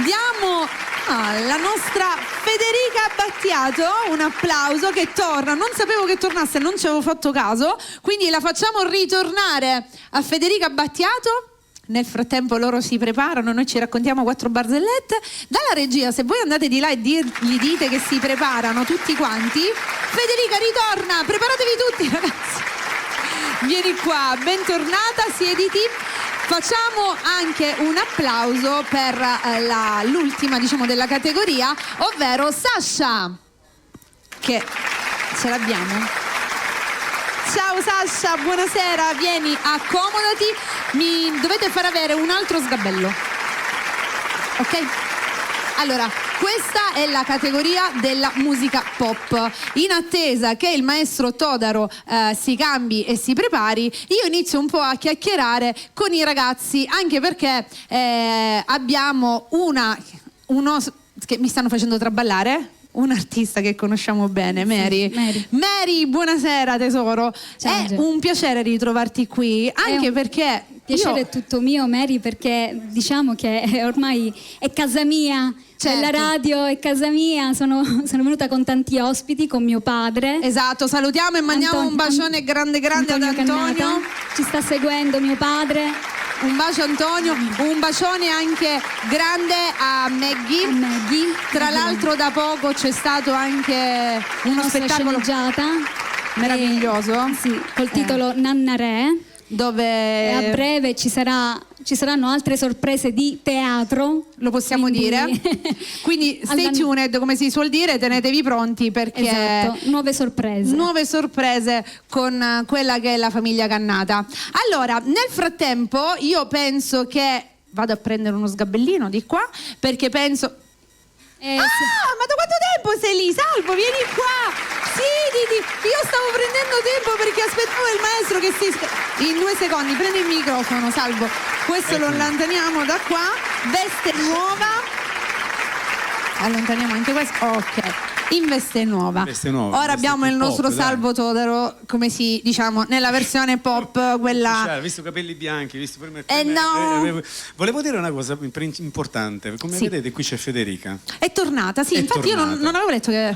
Diamo alla nostra Federica Battiato un applauso, che torna. Non sapevo che tornasse, non ci avevo fatto caso, quindi la facciamo ritornare a Federica Battiato. Nel frattempo loro si preparano, noi ci raccontiamo 4 barzellette. Dalla regia, se voi andate di là e gli dite che si preparano tutti quanti, Federica ritorna, preparatevi tutti ragazzi. Vieni qua, bentornata, siediti. Facciamo anche un applauso per l'ultima, diciamo, della categoria, ovvero Sasha, che ce l'abbiamo. Ciao Sasha, buonasera, vieni, accomodati, mi dovete far avere un altro sgabello, ok? Allora, questa è la categoria della musica pop. In attesa che il maestro Todaro si cambi e si prepari, io inizio un po' a chiacchierare con i ragazzi, anche perché abbiamo uno che mi stanno facendo traballare. Un artista che conosciamo bene, Mary. Mary, buonasera tesoro. Ciao, è un piacere ritrovarti qui, anche perché piacere è tutto mio, Mary, perché diciamo che ormai è casa mia. Certo. La radio è casa mia, sono venuta con tanti ospiti, con mio padre. Esatto, salutiamo e mandiamo un bacione grande ad Antonio. Cannata. Ci sta seguendo mio padre. Un bacio Antonio, un bacione anche grande a Maggie. Tra l'altro da poco c'è stato anche uno spettacolo meraviglioso. Sì, col titolo Nanna Re. Dove e a breve ci saranno altre sorprese di teatro, lo possiamo dire. Quindi stay tuned, come si suol dire, tenetevi pronti, perché esatto, nuove sorprese con quella che è la famiglia Cannata. Allora, nel frattempo io penso che vado a prendere uno sgabellino di qua, perché penso ma da quanto tempo sei lì? Salvo, vieni qua, siediti. Io stavo prendendo tempo perché aspettavo il maestro che si... In 2 secondi, prendi il microfono, Salvo. Questo lo allontaniamo da qua. Veste nuova. Allontaniamo anche questo. Ok. In veste nuova. Ora abbiamo il nostro pop, Salvo Todaro, come si, diciamo, nella versione pop, quella... Visto capelli bianchi, visto prima... no! Volevo dire una cosa importante. Come vedete qui c'è Federica. È tornata, sì. Infatti io non avevo detto che...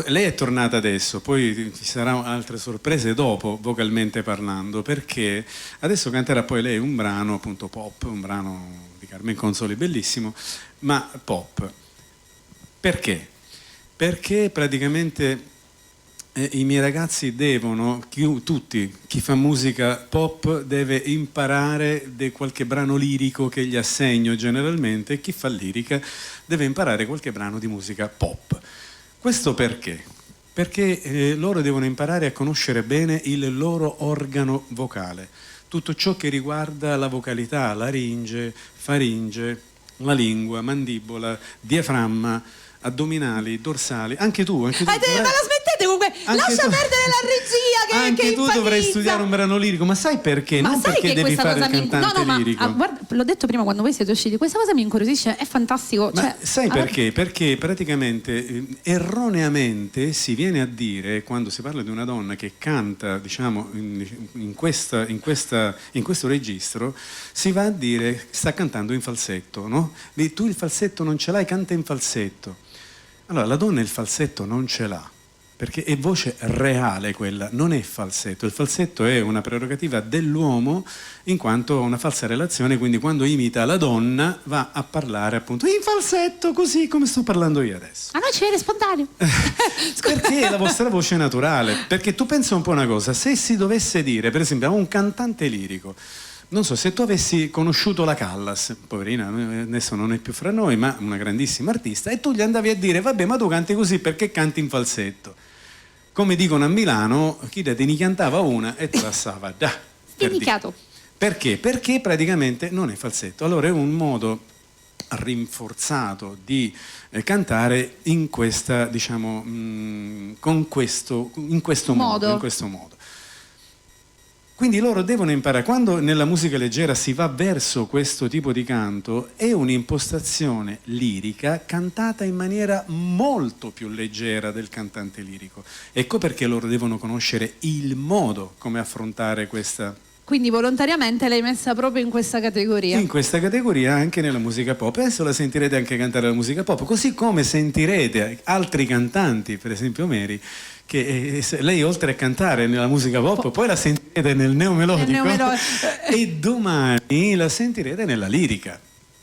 Lei è tornata adesso, poi ci saranno altre sorprese dopo, vocalmente parlando, perché adesso canterà poi lei un brano appunto pop, un brano di Carmen Consoli, bellissimo, ma pop. Perché? Perché praticamente i miei ragazzi devono, tutti, chi fa musica pop deve imparare qualche brano lirico che gli assegno generalmente, e chi fa lirica deve imparare qualche brano di musica pop. Questo perché? Perché loro devono imparare a conoscere bene il loro organo vocale, tutto ciò che riguarda la vocalità, laringe, faringe, la lingua, mandibola, diaframma, addominali, dorsali, anche tu. Ma la smettete comunque, lascia perdere la regia che anche tu infanizza. dovrai studiare un brano lirico, ma sai perché? Ma non sai perché che devi questa fare cosa il cantante lirico. Guarda, l'ho detto prima quando voi siete usciti, questa cosa mi incuriosisce, è fantastico. Ma sai perché? Perché praticamente erroneamente si viene a dire, quando si parla di una donna che canta, diciamo, in questo registro, si va a dire sta cantando in falsetto, no? Tu il falsetto non ce l'hai, canta in falsetto. Allora, la donna il falsetto non ce l'ha, perché è voce reale quella, non è falsetto. Il falsetto è una prerogativa dell'uomo in quanto una falsa relazione, quindi quando imita la donna va a parlare appunto in falsetto, così come sto parlando io adesso. A noi ci viene spontaneo. Perché è la vostra voce naturale. Perché tu pensa un po' una cosa, se si dovesse dire, per esempio, a un cantante lirico, non so, se tu avessi conosciuto la Callas, poverina, adesso non è più fra noi, ma una grandissima artista, e tu gli andavi a dire, vabbè, ma tu canti così perché canti in falsetto. Come dicono a Milano, chi te ne cantava una e te passava da. Spinnicato. Perché? Perché praticamente non è falsetto. Allora è un modo rinforzato di cantare in questa, diciamo, in questo modo. Quindi loro devono imparare, quando nella musica leggera si va verso questo tipo di canto, è un'impostazione lirica cantata in maniera molto più leggera del cantante lirico. Ecco perché loro devono conoscere il modo come affrontare questa. Quindi volontariamente l'hai messa proprio in questa categoria. In questa categoria anche nella musica pop. Adesso la sentirete anche cantare la musica pop, così come sentirete altri cantanti, per esempio Mary, che lei oltre a cantare nella musica pop poi la sentirete nel neomelodico e domani la sentirete nella lirica,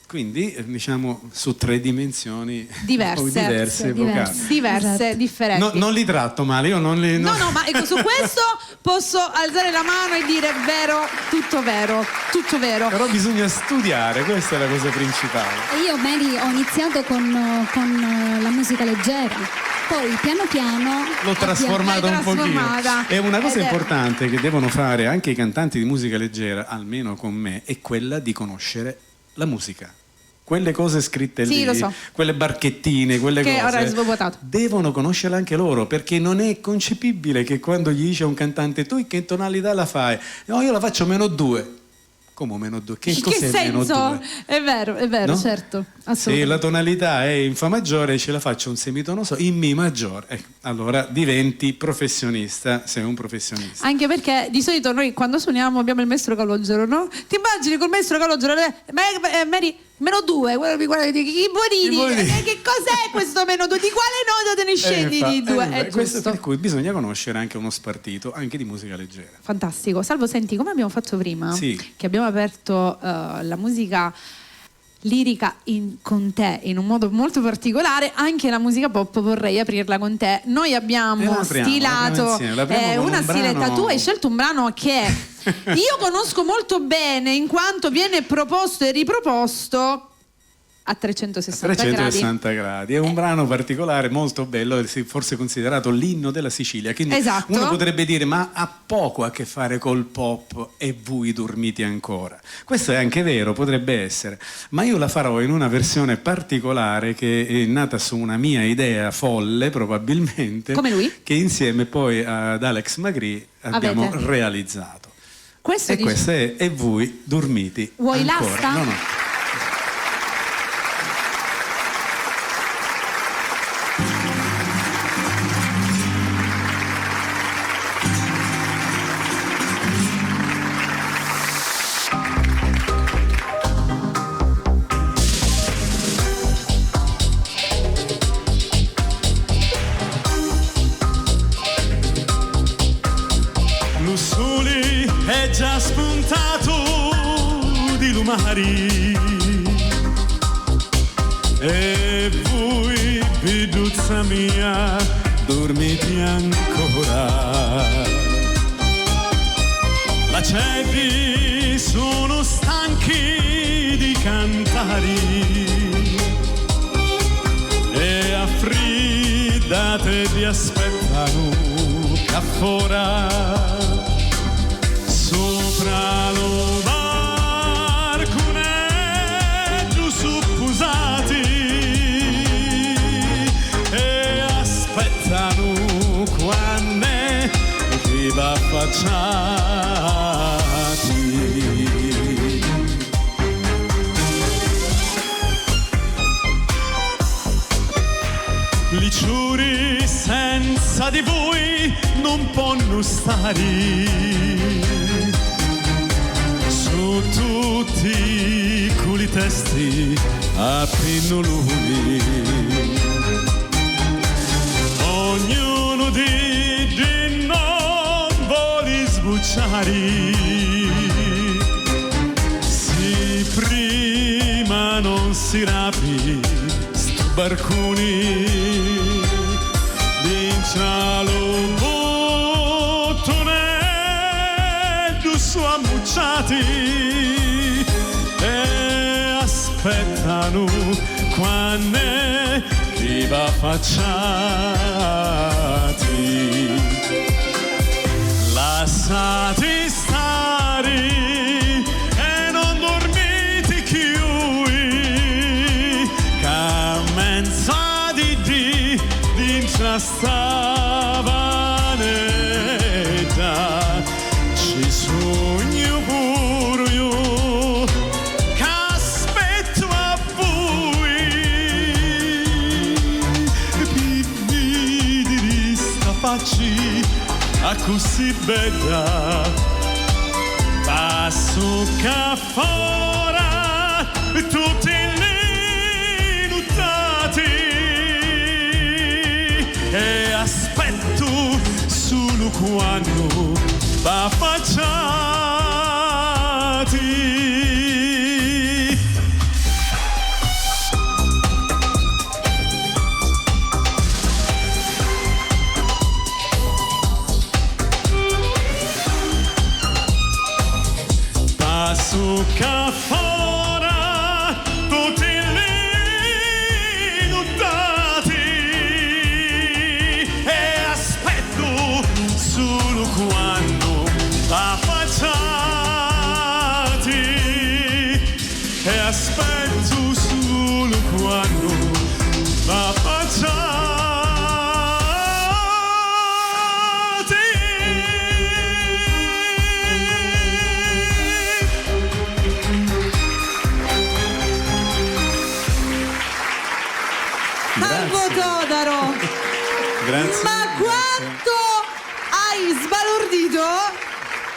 quindi diciamo su 3 dimensioni diverse vocali. Diverse, differenti. No, non li tratto male, io non li. No, ma ecco, su questo posso alzare la mano e dire vero, tutto vero. Però bisogna studiare, questa è la cosa principale. Io, Mary, ho iniziato con la musica leggera. Poi piano piano l'ho trasformata un pochino. E una cosa importante che devono fare anche i cantanti di musica leggera, almeno con me, è quella di conoscere la musica. Quelle cose scritte lì, lo so, quelle barchettine, quelle che cose ora è svobotato. Devono conoscerle anche loro, perché non è concepibile che quando gli dice a un cantante tu in che tonalità la fai? No, io la faccio -2. Come -2? Che cos'è senso? -2? È vero, no? Certo, se la tonalità è in Fa maggiore, ce la faccio un semitono in Mi maggiore, allora diventi professionista, sei un professionista. Anche perché di solito noi quando suoniamo abbiamo il maestro Calogero, no? Ti immagini col maestro Calogero, Mary, -2, guarda, i buonini, che cos'è questo -2? Di quale nodo te ne scendi di 2? Questo per cui bisogna conoscere anche uno spartito, anche di musica leggera. Fantastico. Salvo, senti, come abbiamo fatto prima, sì, che abbiamo aperto la musica lirica con te in un modo molto particolare, anche la musica pop vorrei aprirla con te. Noi abbiamo stilato una stiletta, tu hai scelto un brano che io conosco molto bene in quanto viene proposto e riproposto a 360 gradi. È un brano particolare, molto bello, forse considerato l'inno della Sicilia. Quindi esatto. Uno potrebbe dire ma ha poco a che fare col pop e voi dormite ancora. Questo è anche vero, potrebbe essere, ma io la farò in una versione particolare che è nata su una mia idea folle probabilmente, come lui, che insieme poi ad Alex Magri abbiamo realizzato. Questo questa è E voi dormiti vuoi ancora. l'asta? No. È già spuntato di lumari E voi, biduzza mia, dormite ancora. La ciechi sono stanchi di cantare e affridate vi aspettano caffora sopra lo barcone giù suppusati e aspettano quando vi va affacciati. Licciuri senza di voi non possono stare su tutti i culi testi a pinnoluni. Ognuno di non vuole sbucciare, si prima non si rapi sto barcuni. Vincialo bottone giusto ammucciati e aspettano quando ti va affacciati. Lasciati stare e non dormite chiui cammenza di la stavanetta ci sogno pure io che aspetto a voi pipì di sta facci a così bella passo che fora tutti i nuttati e aspetto solo quando va affacciati. Passo che fora tutti quando va affacciati e aspetto solo quando va affacciati. Marco Todaro, grazie. Ma quanto hai sbalordito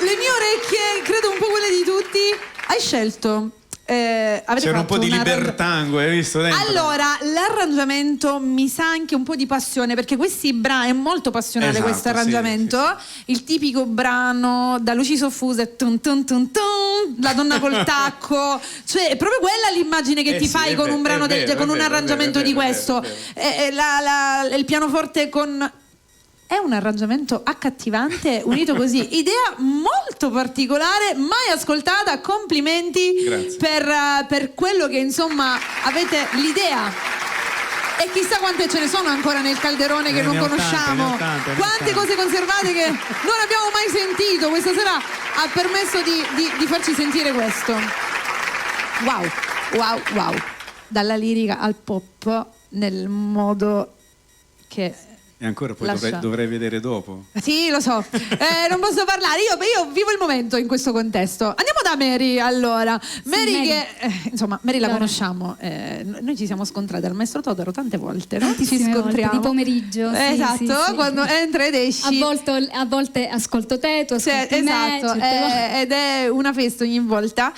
le mie orecchie, credo un po' quelle di tutti. Hai scelto c'era un po' di libertango, hai visto dentro? Allora, l'arrangiamento mi sa anche un po' di passione, perché questi brani è molto passionale, esatto, questo arrangiamento, sì. Il tipico brano da luci soffuse, tun tun tun tun, la donna col tacco, cioè è proprio quella l'immagine che ti fai con un brano del genere, con un arrangiamento di questo. Il pianoforte con... È un arrangiamento accattivante, unito così, idea molto particolare, mai ascoltata, complimenti per quello che insomma avete l'idea. E chissà quante ce ne sono ancora nel calderone che non conosciamo, quante cose conservate che non abbiamo mai sentito. Questa sera ha permesso di farci sentire questo. Wow, wow, wow. Dalla lirica al pop nel modo che... E ancora poi dovrei vedere dopo. Sì, lo so, non posso parlare, io vivo il momento in questo contesto. Andiamo da Mary, allora. Mary, sì, che insomma, Mary la conosciamo, noi ci siamo scontrati al maestro Todaro tante volte, no? Ci scontriamo di pomeriggio, esatto, sì, quando entra ed esci. A volte ascolto te, tu ascolti me, esatto, ed è una festa ogni volta.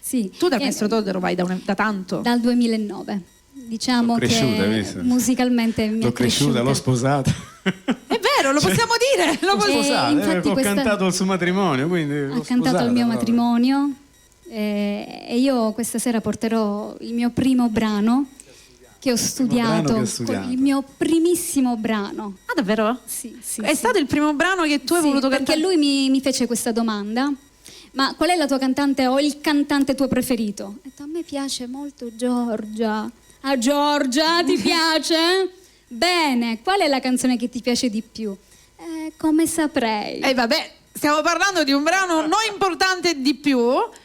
Sì. Tu dal maestro Todaro vai da tanto? Dal 2009. Diciamo cresciuta, che visto? Musicalmente mi l'ho cresciuta, l'ho sposata. È vero, lo possiamo dire. L'ho sposata, ho cantato al suo matrimonio, quindi ha cantato al mio matrimonio e io questa sera porterò il mio primo brano che ho studiato, che ho studiato. il mio primissimo brano. Ah, davvero? Sì. È stato il primo brano che tu hai voluto cantare? Perché lui mi fece questa domanda. Ma qual è la tua cantante o il cantante tuo preferito? Ho detto, a me piace molto Giorgia. Ah, Giorgia, ti piace? Bene, qual è la canzone che ti piace di più? Come saprei. Vabbè, stiamo parlando di un brano non importante di più.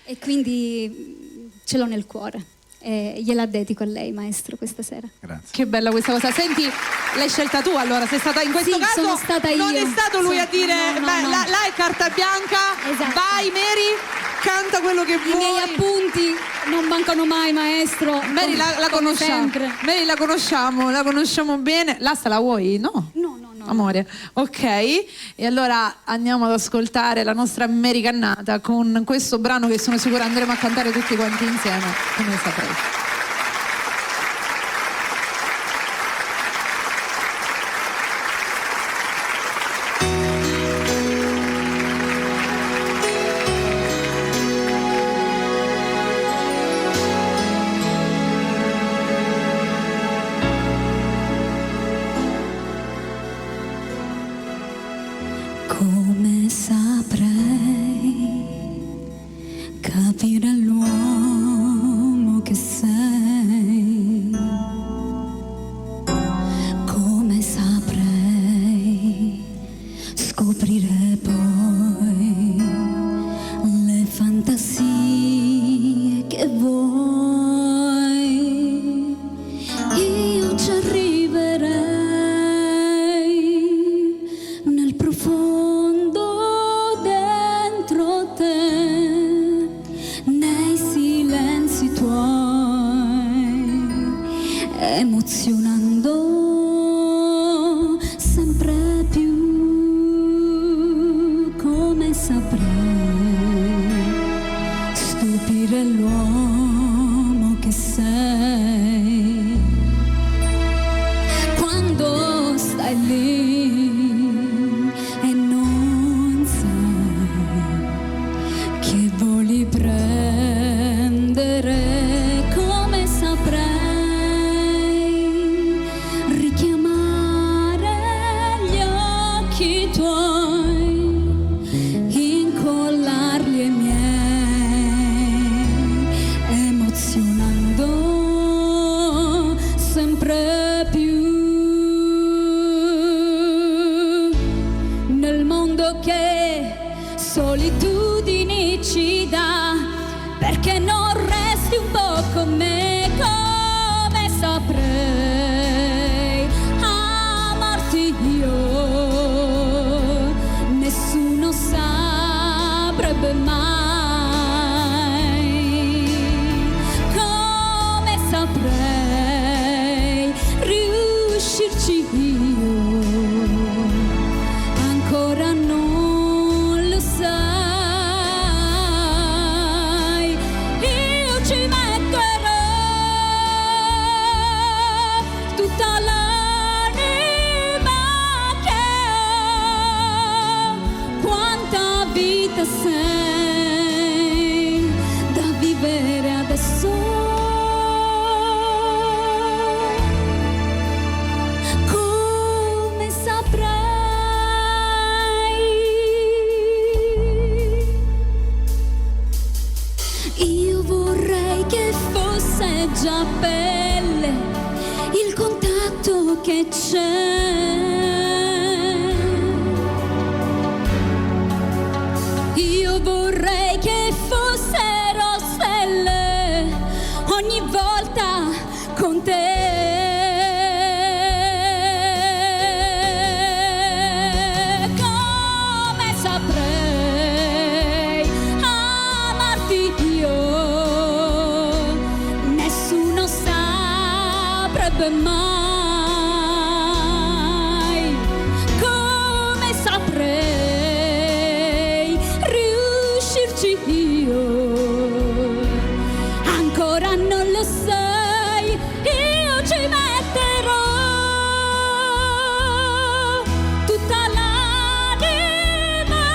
E quindi ce l'ho nel cuore. E gliela dedico a lei, maestro, questa sera. Grazie. Che bella questa cosa. Senti, l'hai scelta tu allora, sei stata in questo caso. Sono stata io. Non è stato lui a dire, no. là è carta bianca, esatto. Vai Mary, canta quello che vuoi. I miei appunti non mancano mai, maestro. Mary la conosciamo. Sempre. Mary la conosciamo bene. L'asta la vuoi? No. Amore, ok, e allora andiamo ad ascoltare la nostra americannata con questo brano che sono sicura andremo a cantare tutti quanti insieme, come saprei. Come saprei capire l'uomo che sei? Come saprei scoprire poi le fantasie che vuoi? Io ci arriverei nel profondo dentro te, nei silenzi tuoi, emozionando sempre più. Come saprei stupire l'uomo che sei quando stai lì e non sai che voli prendere. Come saprei richiamare gli occhi tuoi, incollarli ai miei, emozionando sempre più. Nel mondo che solitudini ci dà, perché non resti un po' con me? Come saprei amarti io? Nessuno saprebbe mai. Come saprei riuscirci io? Ancora non lo sai. Io ci metterò tutta l'anima che ho. Quanta vita sei da vivere adesso. Come saprei? Io vorrei che fosse già pelle il contatto che c'è. Io vorrei che fossero stelle ogni volta con te. Come saprei amarti io? Nessuno saprebbe mai. Come saprei riuscirci io? Ancora non lo sai. Io ci metterò tutta l'anima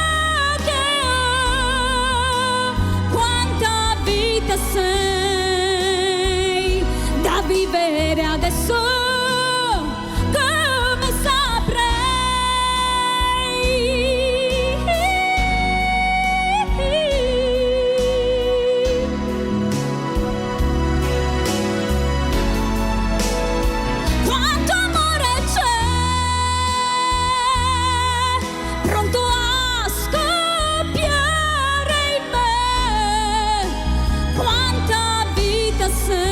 che ho. Quanta vita sei da vivere vivere adesso come saprei. Quanto amore c'è pronto a scoppiare in me, quanta vita sei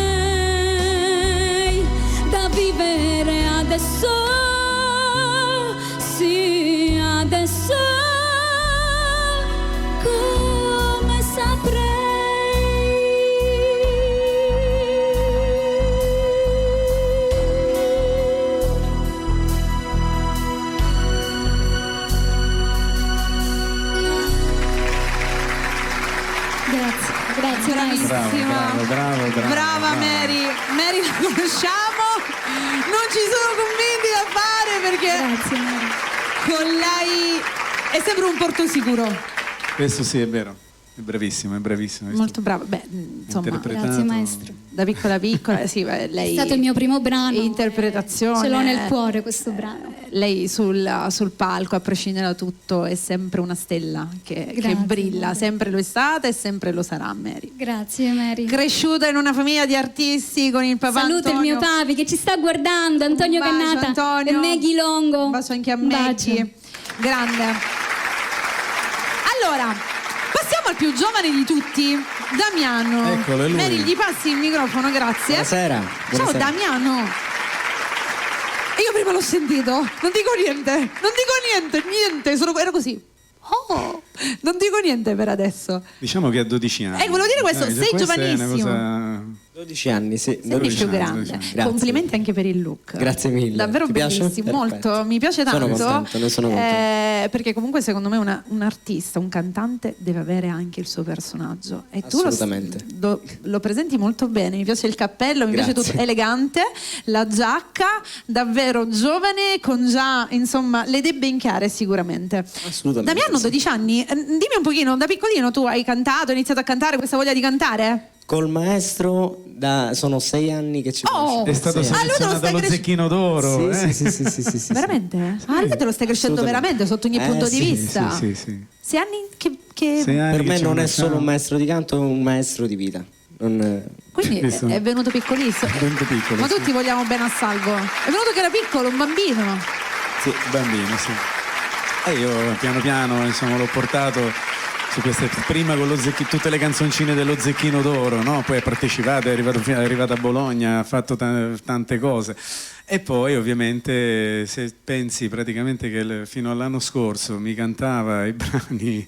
da vivere adesso, sì adesso come saprei. Grazie, maestro. Bravissima. Brava Mary. Mary la conosciamo, non ci sono commenti da fare perché Grazie, Mary. con lei è sempre un porto sicuro. Questo sì, è vero. È bravissima. Molto brava. Beh, insomma, Interpretato. Grazie, maestro. da piccola, sì, beh, lei È stato il mio primo brano. interpretazione. Ce l'ho nel cuore questo brano. Lei sul palco, a prescindere da tutto, è sempre una stella che Grazie, brilla, Mary. sempre lo è stata e sempre lo sarà, Mary. Grazie, Mary. Cresciuta in una famiglia di artisti con il papà Saluto Antonio. il mio papi che ci sta guardando, Antonio Un bacio, Cannata Antonio. e Maggie Longo. Un bacio anche a Un bacio. Maggie. Grande. Allora, passiamo al più giovane di tutti, Damiano. Eccolo, è lui. Mary, gli passi il microfono, grazie. Buonasera. Ciao Buonasera. Damiano. Io prima l'ho sentito, non dico niente, ero così. Oh, non dico niente per adesso. Diciamo che ha 12 anni. Volevo dire questo, sei questa è una giovanissimo. cosa... 12 anni, sì. Sei 12 più anni, grande. 12 anni. Grazie. Complimenti anche per il look. Grazie mille. Davvero Ti piace? bellissimo, Perfetto. molto. Mi piace tanto. Sono contento, ne sono contento. Perché comunque secondo me un artista, un cantante deve avere anche il suo personaggio. E tu Assolutamente. lo presenti molto bene. Mi piace il cappello, mi piace Grazie. tutto elegante, la giacca, davvero giovane, con già insomma le idee ben chiare sicuramente. Assolutamente. Damiano, sì. 12 anni, dimmi un pochino, da piccolino tu hai cantato, hai iniziato a cantare, questa voglia di cantare? Col maestro sono 6 anni che ci Oh! È stato Sì. lui te lo selezionato stai allo Zecchino d'Oro. Sì. Veramente? Ah, lui te lo stai crescendo Assolutamente. veramente sotto ogni punto di sì, vista. Sì. 6 anni che... 6 anni Per che me ci non è conosciamo. solo un maestro di canto, è un maestro di vita. Quindi Questo- è venuto piccolissimo. È venuto piccolo, Ma sì. tutti vogliamo bene a Salvo. È venuto che era piccolo, un bambino. Sì, bambino, sì. E io piano piano insomma l'ho portato su queste, prima con tutte le canzoncine dello Zecchino d'Oro, no? Poi ha partecipato, è arrivato a Bologna, ha fatto tante cose. E poi ovviamente se pensi praticamente che fino all'anno scorso mi cantava i brani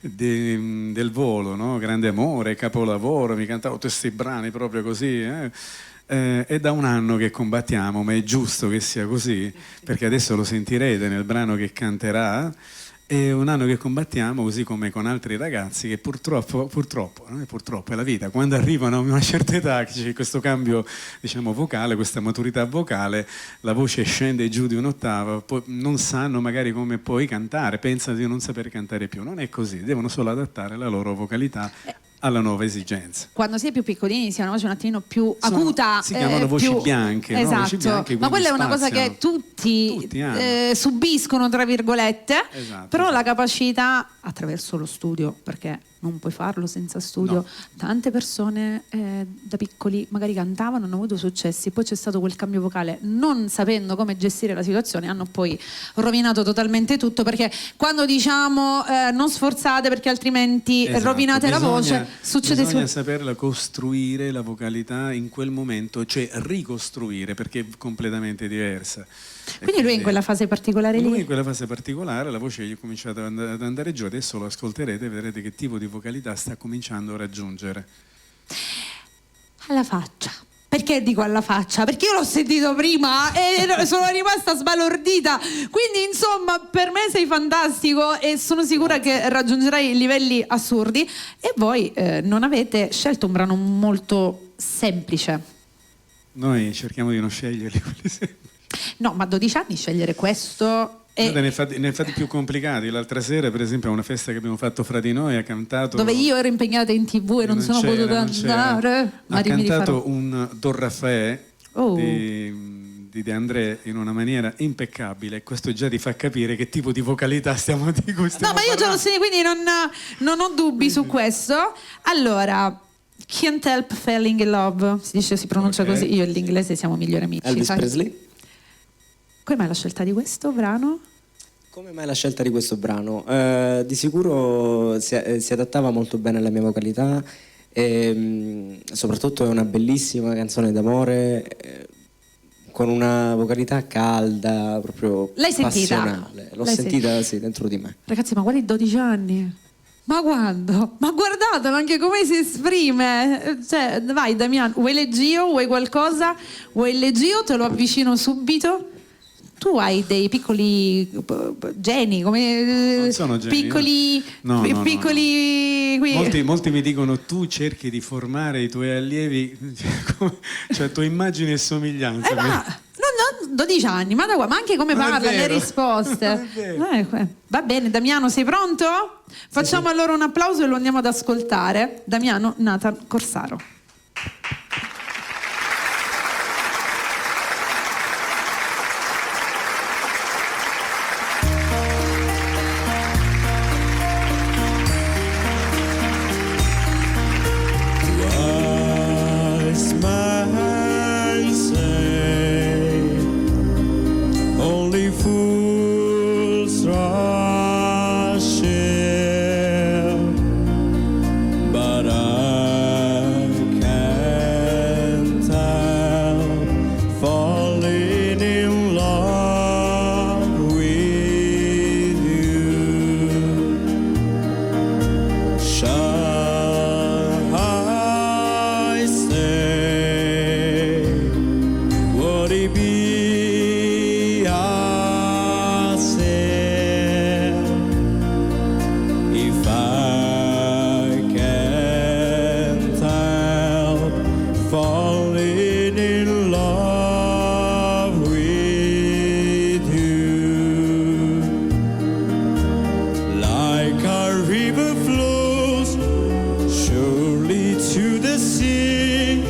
del Volo, no? Grande Amore, Capolavoro, mi cantava tutti questi brani proprio così. È da un anno che combattiamo, ma è giusto che sia così, perché adesso lo sentirete nel brano che canterà. È un anno che combattiamo, così come con altri ragazzi che purtroppo è la vita, quando arrivano a una certa età c'è questo cambio, diciamo, vocale, questa maturità vocale, la voce scende giù di un'ottava, poi non sanno magari come poi cantare, pensano di non saper cantare più. Non è così, devono solo adattare la loro vocalità alla nuova esigenza. Quando si è più piccolini si ha una voce un attimino più acuta. Si chiamano voci più... bianche, no? Esatto. Voci bianche, Ma quella è una cosa spaziano. che tutti hanno. subiscono, tra virgolette, Esatto, però esatto. la capacità attraverso lo studio, perché non puoi farlo senza studio. No. Tante persone da piccoli magari cantavano, hanno avuto successi, poi c'è stato quel cambio vocale, non sapendo come gestire la situazione, hanno poi rovinato totalmente tutto, perché quando diciamo non sforzate perché altrimenti Esatto, rovinate la voce, succede bisogna saperla costruire la vocalità in quel momento, cioè ricostruire, perché è completamente diversa. Quindi lui è in quella fase particolare Lui lì. in quella fase particolare, la voce gli è cominciata ad andare giù, adesso lo ascolterete e vedrete che tipo di vocalità sta cominciando a raggiungere. Alla faccia. Perché dico alla faccia? Perché io l'ho sentito prima e sono rimasta sbalordita. Quindi insomma per me sei fantastico e sono sicura che raggiungerai livelli assurdi. E voi non avete scelto un brano molto semplice. Noi cerchiamo di non sceglierli quelli semplici. No, ma a 12 anni scegliere questo... Ne fate più complicati. L'altra sera, per esempio, a una festa che abbiamo fatto fra di noi, ha cantato. Dove io ero impegnata in TV e non sono c'era, potuta non c'era. andare. Ma Ha dimmi di cantato farlo. un Don Raffaè di De André in una maniera impeccabile. Questo già ti fa capire che tipo di vocalità di cui stiamo No, ma io già lo so, quindi non ho dubbi su questo. Allora, Can't Help Falling in Love, si pronuncia così. Io e l'inglese siamo migliori amici. Elvis Presley. Come mai la scelta di questo brano? Come mai la scelta di questo brano? Di sicuro si adattava molto bene alla mia vocalità e soprattutto è una bellissima canzone d'amore con una vocalità calda, proprio L'hai sentita? passionale. L'ho sentita sì, dentro di me. Ragazzi, ma quali 12 anni? Ma quando? Ma guardatelo anche come si esprime. Cioè, vai Damiano, vuoi leggio? Vuoi qualcosa? Vuoi leggio? Te lo avvicino subito. Tu hai dei piccoli geni, come non sono geni, piccoli, no. piccoli. Qui. Molti mi dicono tu cerchi di formare i tuoi allievi, cioè tua immagine e somiglianza. No, 12 anni, ma anche come Non è parla, le vero. risposte. Non è vero. Va bene, Damiano, sei pronto? Facciamo allora un applauso e lo andiamo ad ascoltare. Damiano Nathan Corsaro. Wise man say, only fools rush in, but I can't help falling in love with you. Shall I stay? Would it be a sin if I can't help falling in love with you? Like a river flows surely to the sea,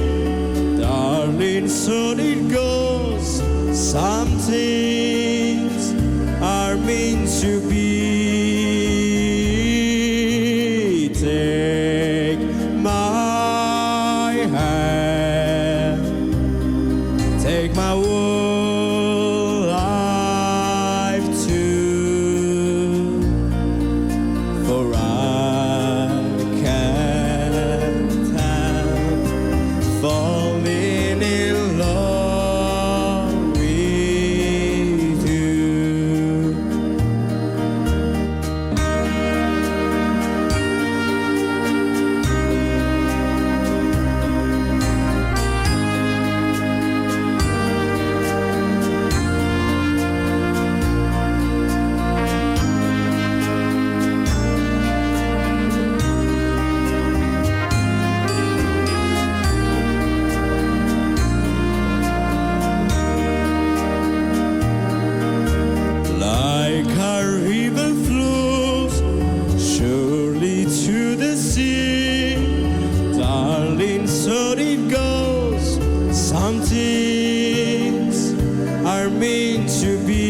darling, so it goes. Some things are meant to be. Take my hand, take my whole life too, for I can't help falling in love with you. Like a river flows surely to the sea, darling, so it goes. Some things are meant to be.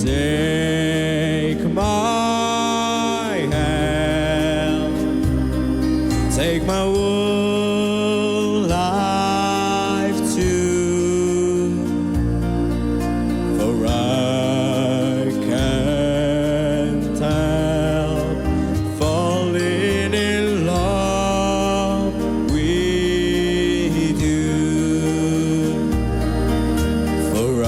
Take my hand, take my whole life too, for I can't help falling in love with you. For I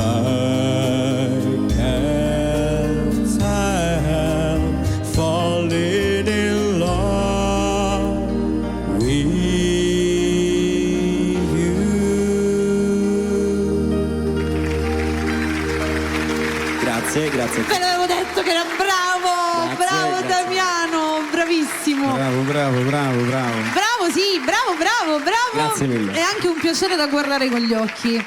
can't help falling in love with you. Grazie. Ve l'avevo detto che era bravo, bravo Grazie. Damiano, bravissimo. Bravo. Bravo, sì, bravo. bravo. Grazie mille. È anche un piacere da guardare con gli occhi.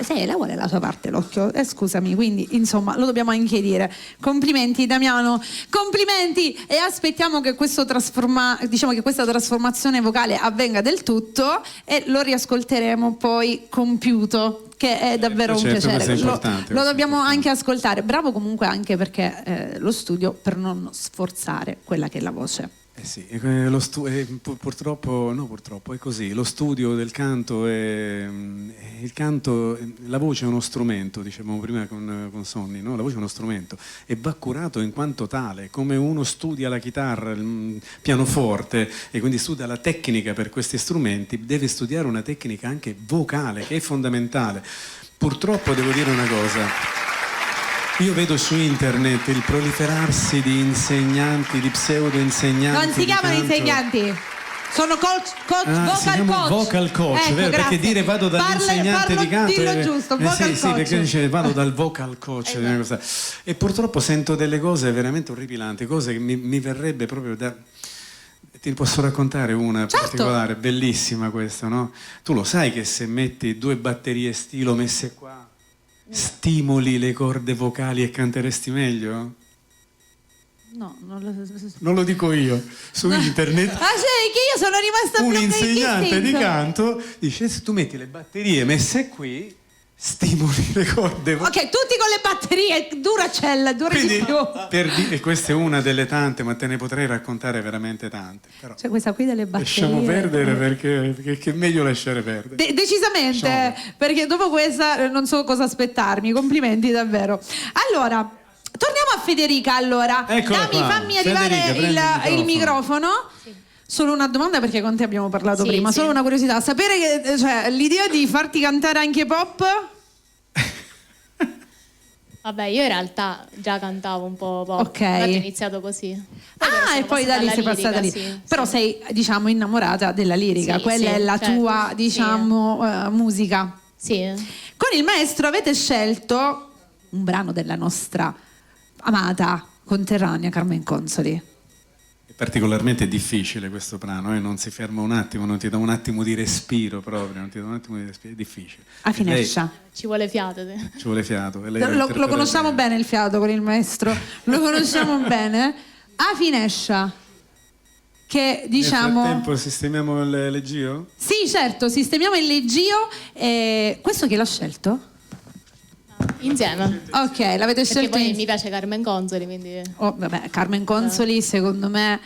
Sì, la vuole la sua parte l'occhio. Scusami, quindi insomma lo dobbiamo anche dire. Complimenti Damiano, complimenti, e aspettiamo che questa trasformazione vocale avvenga del tutto e lo riascolteremo poi compiuto, che è davvero un piacere. Lo dobbiamo anche ascoltare. Bravo comunque anche perché lo studio per non sforzare quella che è la voce. Sì, purtroppo è così. Lo studio del canto la voce è uno strumento, dicevamo prima con Sonny, no? La voce è uno strumento e va curato in quanto tale, come uno studia la chitarra, il pianoforte e quindi studia la tecnica per questi strumenti, deve studiare una tecnica anche vocale che è fondamentale. Purtroppo devo dire una cosa. Io vedo su internet il proliferarsi di insegnanti, di pseudo insegnanti. Non si chiamano insegnanti, sono vocal coach, ecco, vero? Grazie. Perché dire vado dall'insegnante di canto dillo giusto, vocal coach. Sì, perché dice vado dal vocal coach, e purtroppo sento delle cose veramente orripilanti, cose che mi verrebbe proprio da... Ti posso raccontare una particolare, bellissima questa, no? Tu lo sai che se metti 2 batterie stilo messe qua stimoli le corde vocali e canteresti meglio? No, non lo dico io, su internet. Sì, che io sono rimasta un insegnante di canto dice: se tu metti le batterie messe qui stimoli le corde vocali. Ok, tutti con le batterie, Duracell, dura di più. E questa è una delle tante, ma te ne potrei raccontare veramente tante. Però cioè questa qui delle batterie. Lasciamo perdere perché è meglio lasciare perdere. Decisamente, perché dopo questa non so cosa aspettarmi. Complimenti davvero. Allora, torniamo a Federica. Allora, fammi arrivare il microfono. Sì. Solo una domanda, perché con te abbiamo parlato prima, solo una curiosità, sapere che l'idea di farti cantare anche pop? Vabbè, io in realtà già cantavo un po' pop, ok. Ho iniziato così. E poi da lì sei passata lì. Sì, però sei, diciamo, innamorata della lirica, quella è la tua, diciamo, musica. Sì. Con il maestro avete scelto un brano della nostra amata conterranea Carmen Consoli. È particolarmente difficile questo brano, non si ferma un attimo, non ti dà un attimo di respiro proprio, non ti dà un attimo di respiro, è difficile. A Finescia. Ci vuole fiato. Ci vuole fiato. Lo conosciamo bene il fiato con il maestro, lo conosciamo bene. A Finescia, che diciamo... Nel frattempo sistemiamo il leggio? Sì, certo, sistemiamo il leggio. Questo chi l'ha scelto? Insieme. Ok, l'avete scelto. Perché poi mi piace Carmen Consoli, quindi... Carmen Consoli secondo me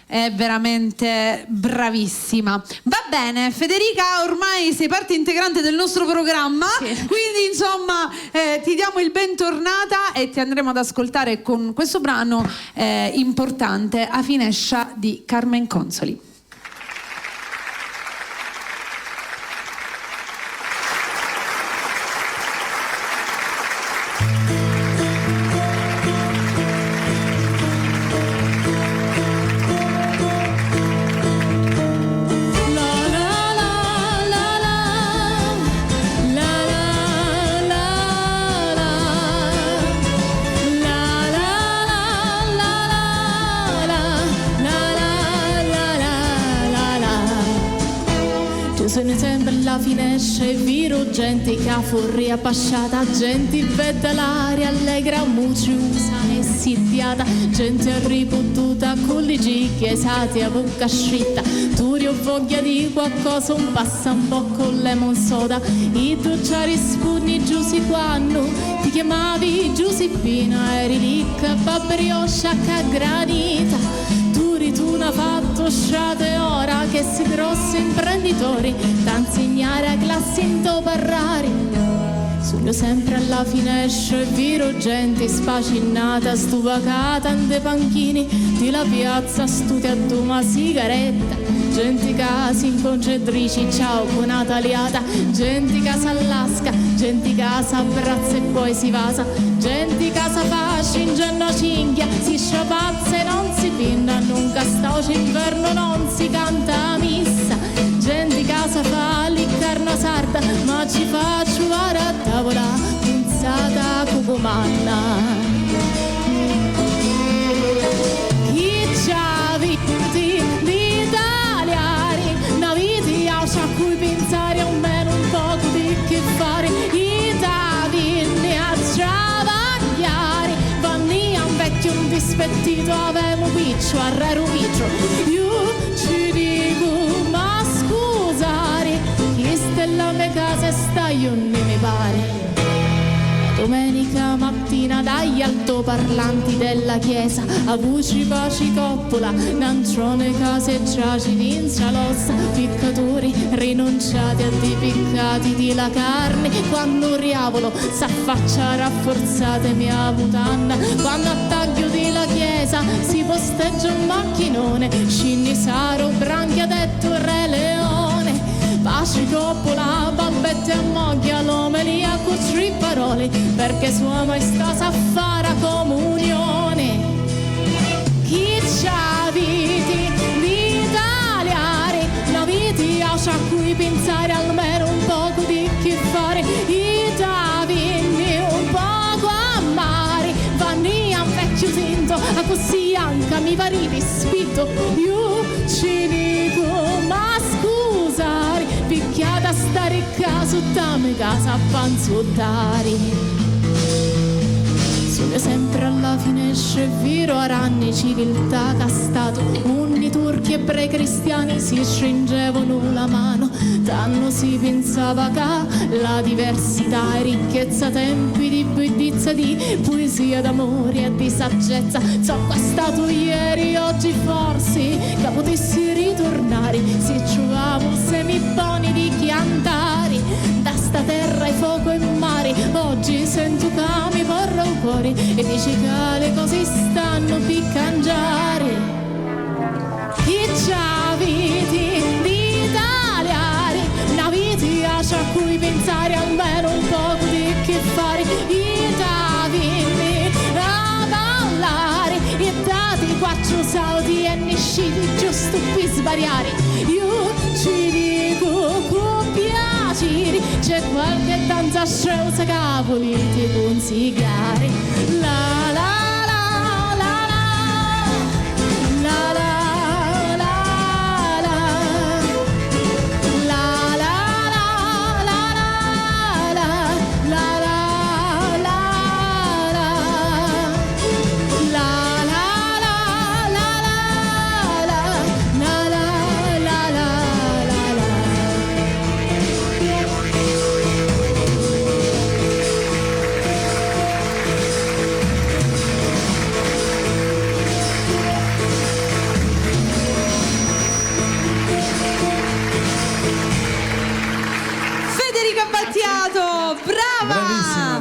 è veramente bravissima. Va bene, Federica, ormai sei parte integrante del nostro programma, quindi insomma ti diamo il bentornata e ti andremo ad ascoltare con questo brano importante, A Finescia di Carmen Consoli. Sono sempre alla finestra e viro gente che ha fuori appasciata, gente vede l'aria allegra, mucciusa e sitiata, gente ripututa con le gicche sati a bocca scitta, tu ho voglia di qualcosa, un passa un po' con lemon soda, i dolciari spugni giusi quando ti chiamavi Giuseppina, eri ricca, babbrioscia che granita. Tu n'ha fatto strade ora che si grossi imprenditori t'insegnare a classe in parrari. Sono sempre alla finestra e viro gente spacinata, stupacata in dei panchini di la piazza, studia a una sigaretta. Gente che si incontratrici, ciao con Nataliata, gente che si allasca, gente che si abbraccia e poi si vasa, gente che si fascia in giorno cinghia, si sciapazza e non si pinna, nunca stauce inverno non si canta missa, gente che si fa l'iccarna sarda, ma ci fa ciuvare a tavola, punzata cucumanna. Chi ci ha visti di italiani, pettito avemo piccio, arrero piccio. Io ci dico, ma scusare, chi stella me casa sta io ne mi pare. Domenica mattina dagli altoparlanti della chiesa a voci paci coppola, nancione case giaci di insalozza, piccatori rinunciati a dei piccati di la carne, quando un riavolo s'affaccia rafforzate mia mutanna, quando a taglio di la chiesa si posteggia un macchinone, scinni saro branchia detto re leone. Paci coppola, bambette a moglia, l'omelia con tre parole, perché sua maestà sa fare comunione. Chi c'ha viti di tagliare, la viti a cui pensare almeno un poco di che fare, i tavinni un poco a mare, vanni a vecchio sento, a così anche mi pari di spitto, io ci dico, ma scusare, picchiata a stare in caso da me casa a panzottari. Sono sempre alla finestra viro aranni civiltà castato, unni turchi ebrei cristiani si stringevano la mano, tanto si pensava che la diversità e ricchezza, tempi di bellezza, di poesia d'amore e di saggezza, so qua stato ieri, oggi forse che potessi ritornare, se trovavo semiboni di chiantari, da sta terra e fuoco e mare, oggi sento che mi porra un cuore e dici che le cose stanno piccangiare. Chi c'ha viti di tagliare, una viti a cui pensare almeno un poco di che fare, i tavinni a ballare e dati quattro salti e nisciti giusto per sbariare. Io ci dico con piacere, c'è qualche danza streusa che volete consigliare. La la la la la la la.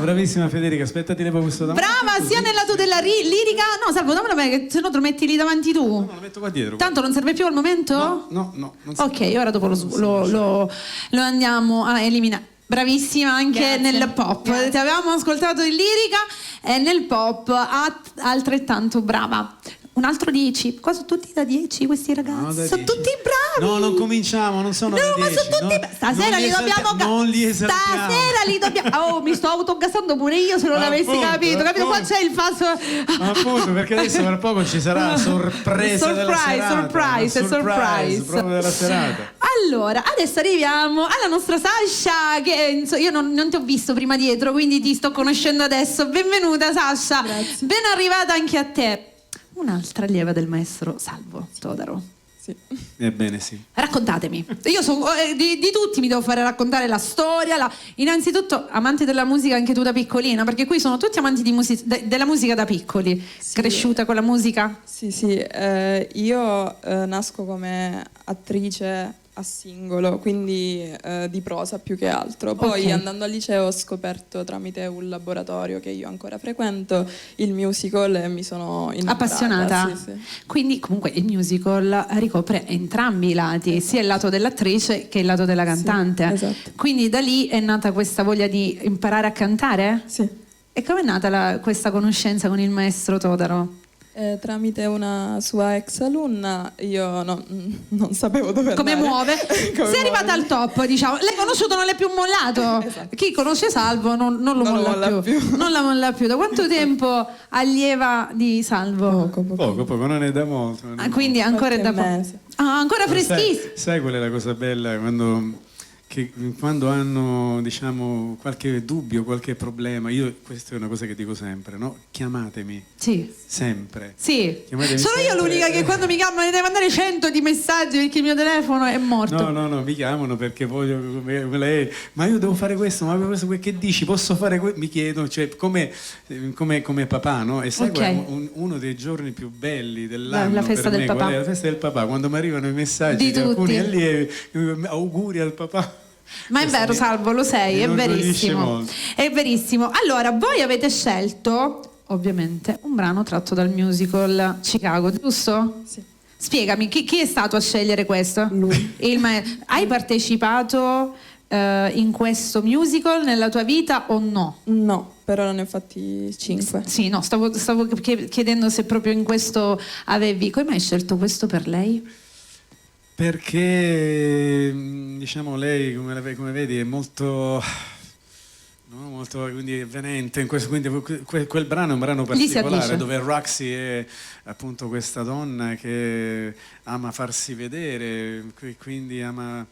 Bravissima Federica, aspetta ti levo questo davanti. Brava sia nel lato della lirica. No, Salvo, dammelo a me, che se no te lo metti lì davanti tu. No, lo metto qua dietro. Tanto non serve più al momento? No, non ok, ora dopo lo andiamo a eliminare. Bravissima anche Grazie. nel pop. Grazie. Ti avevamo ascoltato in lirica e nel pop altrettanto brava. Un altro 10. Qua sono tutti da 10 questi ragazzi. No, da sono 10. tutti bravi. No, non cominciamo, non sono No, da 10. ma sono tutti stasera li dobbiamo non li esaltiamo. Stasera li dobbiamo. Oh, mi sto autogassando pure io se non l'avessi Appunto, capito. Capito? Qua appunto. c'è il falso. Appunto, perché adesso tra poco ci sarà la sorpresa della serata. Surprise proprio della serata. Allora, adesso arriviamo alla nostra Sasha, che io non ti ho visto prima dietro, quindi ti sto conoscendo adesso. Benvenuta Sasha. Grazie. Ben arrivata anche a te. Un'altra allieva del maestro Salvo Todaro. Sì. Ebbene sì. Raccontatemi. Io di tutti mi devo fare raccontare la storia. Innanzitutto, amante della musica anche tu da piccolina, perché qui sono tutti amanti di della musica da piccoli. Sì. Cresciuta con la musica? Sì, io nasco come attrice a singolo, quindi di prosa più che altro. Poi Ok. andando al liceo ho scoperto tramite un laboratorio che io ancora frequento il musical e mi sono innamorata. Appassionata? Sì. Quindi comunque il musical ricopre entrambi i lati, sia il lato dell'attrice che il lato della cantante. esatto. Quindi da lì è nata questa voglia di imparare a cantare? Sì. E com'è nata questa conoscenza con il maestro Todaro? Tramite una sua ex alunna io non sapevo dove Come andare. muove? Come Sei arrivata muove. al top, diciamo. L'hai conosciuto, non l'hai più mollato. Esatto. Chi conosce Salvo non lo molla più. Non la molla più. Da quanto tempo allieva di Salvo? Poco, non è da molto. Quindi ancora è da poco. mese. Ah, ancora freschissimo. Sai qual è la cosa bella quando che quando hanno, diciamo, qualche dubbio, qualche problema, io, questa è una cosa che dico sempre, no? Chiamatemi. Sì. Sempre. Sì. Chiamatemi Sono io sempre. l'unica che quando mi chiamano ne devo mandare 100 di messaggi perché il mio telefono è morto. No, mi chiamano perché voglio come lei, ma io devo fare questo, ma questo che dici? Posso fare questo? Mi chiedono, cioè come papà, no? E sai uno dei giorni più belli dell'anno la festa per del me, papà. la festa del papà, quando mi arrivano i messaggi Di di alcuni tutti. allievi, auguri al papà. Ma è vero, Salvo, lo sei, è mi orgoglisce verissimo. molto. È verissimo. Allora, voi avete scelto, ovviamente, un brano tratto dal musical Chicago, giusto? Sì. Spiegami, chi è stato a scegliere questo? Lui. Hai partecipato in questo musical nella tua vita o no? No, però ne ho fatti 5. Sì, no, stavo chiedendo se proprio in questo avevi... Come hai scelto questo per lei? Perché, diciamo, lei, come vedi, è molto... No, molto quindi avvenente in questo, quindi quel brano è un brano particolare dove Roxy è appunto questa donna che ama farsi vedere, quindi ama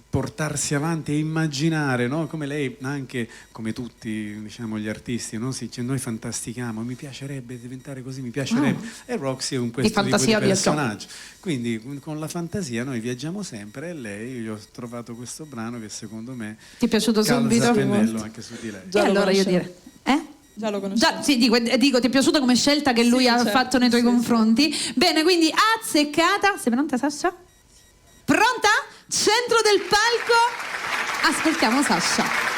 portarsi avanti e immaginare, no? Come lei, anche come tutti, diciamo, gli artisti, no? Noi fantastichiamo, mi piacerebbe diventare così, mi piacerebbe, e Roxy è un questo tipo di personaggio, quindi con la fantasia noi viaggiamo sempre, e lei, io ho trovato questo brano che secondo me ti è piaciuto subito? Calza a pennello anche su di lei. E allora io direi Già lo conoscevo. Sì, dico, ti è piaciuta come scelta che lui ha fatto nei tuoi confronti? Bene, quindi azzeccata. Sei pronta, Sasha? Pronta? Centro del palco. Ascoltiamo Sasha.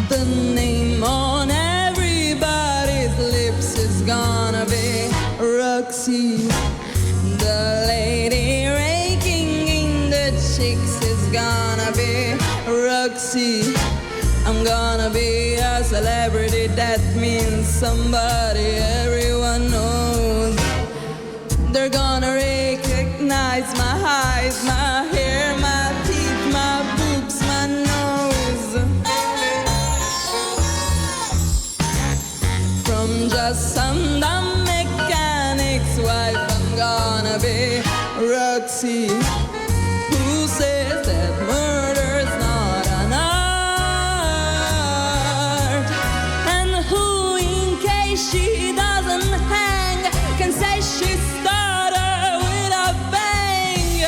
The name on everybody's lips is gonna be Roxy. The lady raking in the chicks is gonna be Roxy. I'm gonna be a celebrity, that means somebody everyone knows. They're gonna recognize my eyes, my hair, my teeth, my boobs, my nose. From just some dumb mechanic's wife, I'm gonna be Roxy. Who says that murder's not an art? And who, in case she doesn't hang, can say she started with a bang?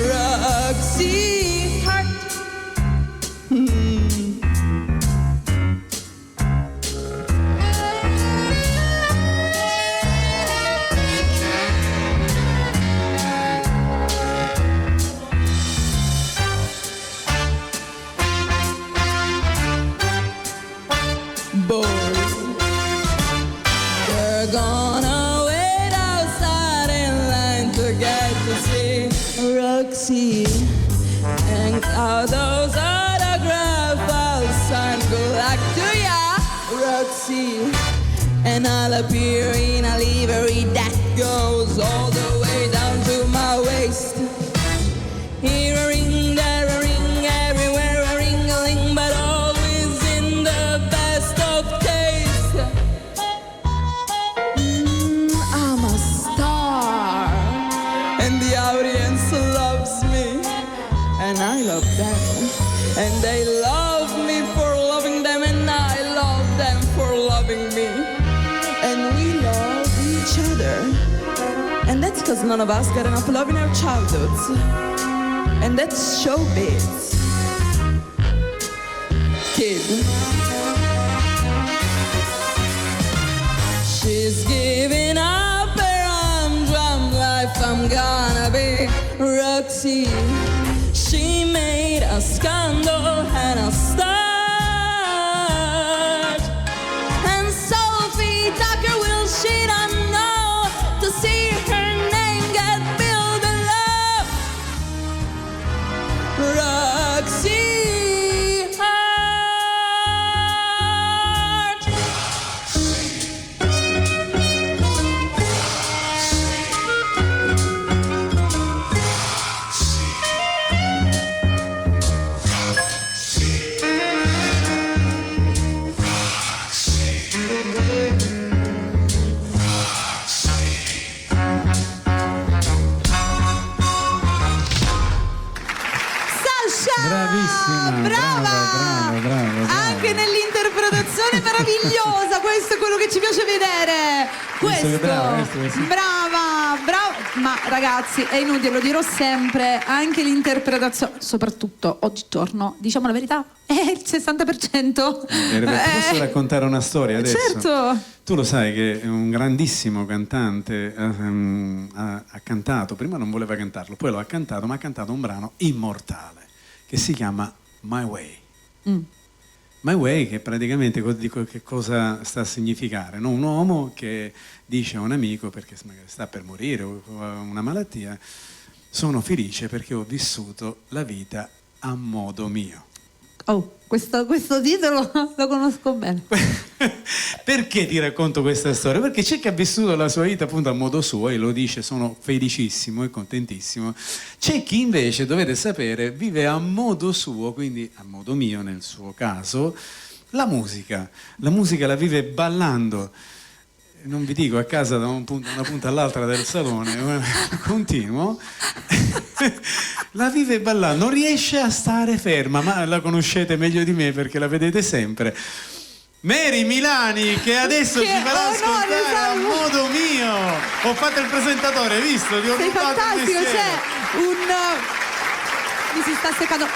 Roxy Hart. Boys, they're gonna wait outside in line to get to see Roxy. And all those autographs I'll sign, good luck to ya, Roxy. And I'll appear in a livery that goes all the way down to my waist. Here a ring, there a ring, everywhere a ring-a-ling, but always in the best of taste. I'm a star, and the audience loves me, and I love them, and they love me for loving them, and I love them for loving me, and we love each other, and that's because none of us got enough love in our childhoods. And that's showbiz. Kid. She's giving up her humdrum life. I'm gonna be Roxy. She made a scandal and a start. And Sophie Tucker will she don't know to see her name get billed below. Roxy Hart. Bravissima, brava. Anche nell'interpretazione meravigliosa, questo è quello che ci piace vedere. Questo, brava. Ma ragazzi, è inutile, lo dirò sempre, anche l'interpretazione, soprattutto oggigiorno, diciamo la verità, è il 60%. Posso raccontare una storia adesso? Certo. Tu lo sai che un grandissimo cantante ha cantato, prima non voleva cantarlo, poi lo ha cantato, ma ha cantato un brano immortale che si chiama My Way. My Way, che praticamente dico che cosa sta a significare, no? Un uomo che dice a un amico, perché magari sta per morire o ha una malattia, sono felice perché ho vissuto la vita a modo mio. Oh, questo titolo lo conosco bene. Perché ti racconto questa storia? Perché c'è chi ha vissuto la sua vita appunto a modo suo e lo dice, sono felicissimo e contentissimo. C'è chi invece, dovete sapere, vive a modo suo, quindi a modo mio nel suo caso, la musica. La musica la vive ballando. Non vi dico a casa da una punta all'altra del salone, continuo, la vive ballando, non riesce a stare ferma, ma la conoscete meglio di me perché la vedete sempre. Mary Milani, che adesso ci farà ascoltare a modo mio. Ho fatto il presentatore, hai visto? Ti ho sei rubato fantastico, il c'è mi si sta seccando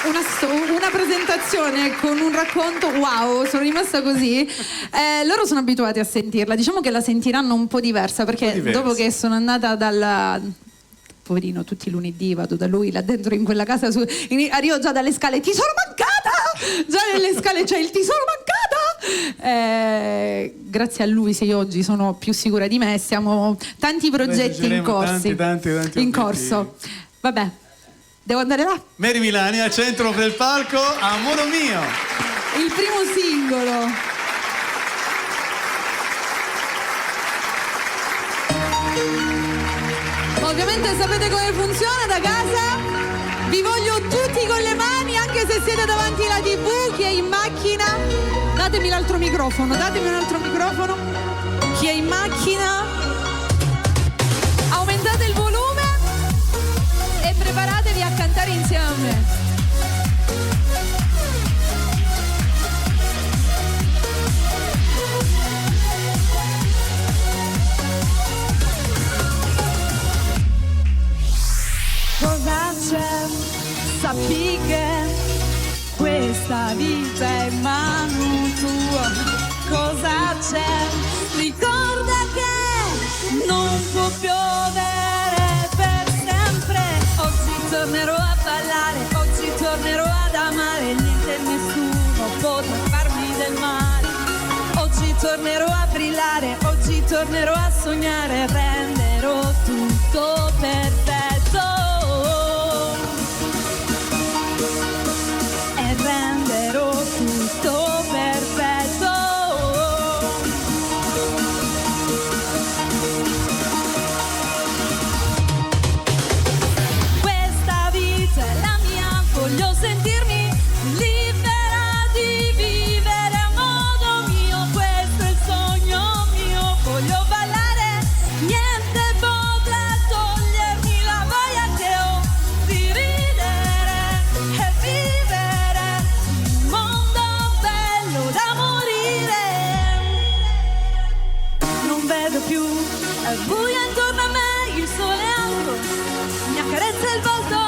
una presentazione con un racconto, wow, sono rimasta così. Loro sono abituati a sentirla, diciamo che la sentiranno un po' diversa perché dopo che sono andata poverino, tutti i lunedì vado da lui là dentro in quella casa, arrivo già dalle scale, ti sono mancata, già nelle scale c'è il ti sono mancata. Grazie a lui se io oggi sono più sicura di me, siamo tanti progetti in corso. Tanti in corso. Vabbè, devo andare là. Mary Milani al centro del palco, a modo mio. Il primo singolo. Ovviamente sapete come funziona da casa? Vi voglio tutti con le mani, anche se siete davanti alla TV, chi è in macchina. Datemi l'altro microfono, Chi è in macchina? Aumentate il volume e preparatevi a cantare insieme a me. Cosa c'è? Sappi che questa vita è in mano tua. Cosa c'è? Ricorda che non può piovere per sempre. Oggi tornerò a ballare, oggi tornerò ad amare. Niente e nessuno potrà farmi del male. Oggi tornerò a brillare, oggi tornerò a sognare. Renderò tutto perfetto. Renderò tutto perfetto. Questa vita è la mia, voglio sentirmi libera di vivere a modo mio. Questo è il sogno mio, voglio ballare, niente potrà togliermi la voglia che ho di ridere e vivere. Più è buio intorno a me, il sole è alto, mi accarezza il volto,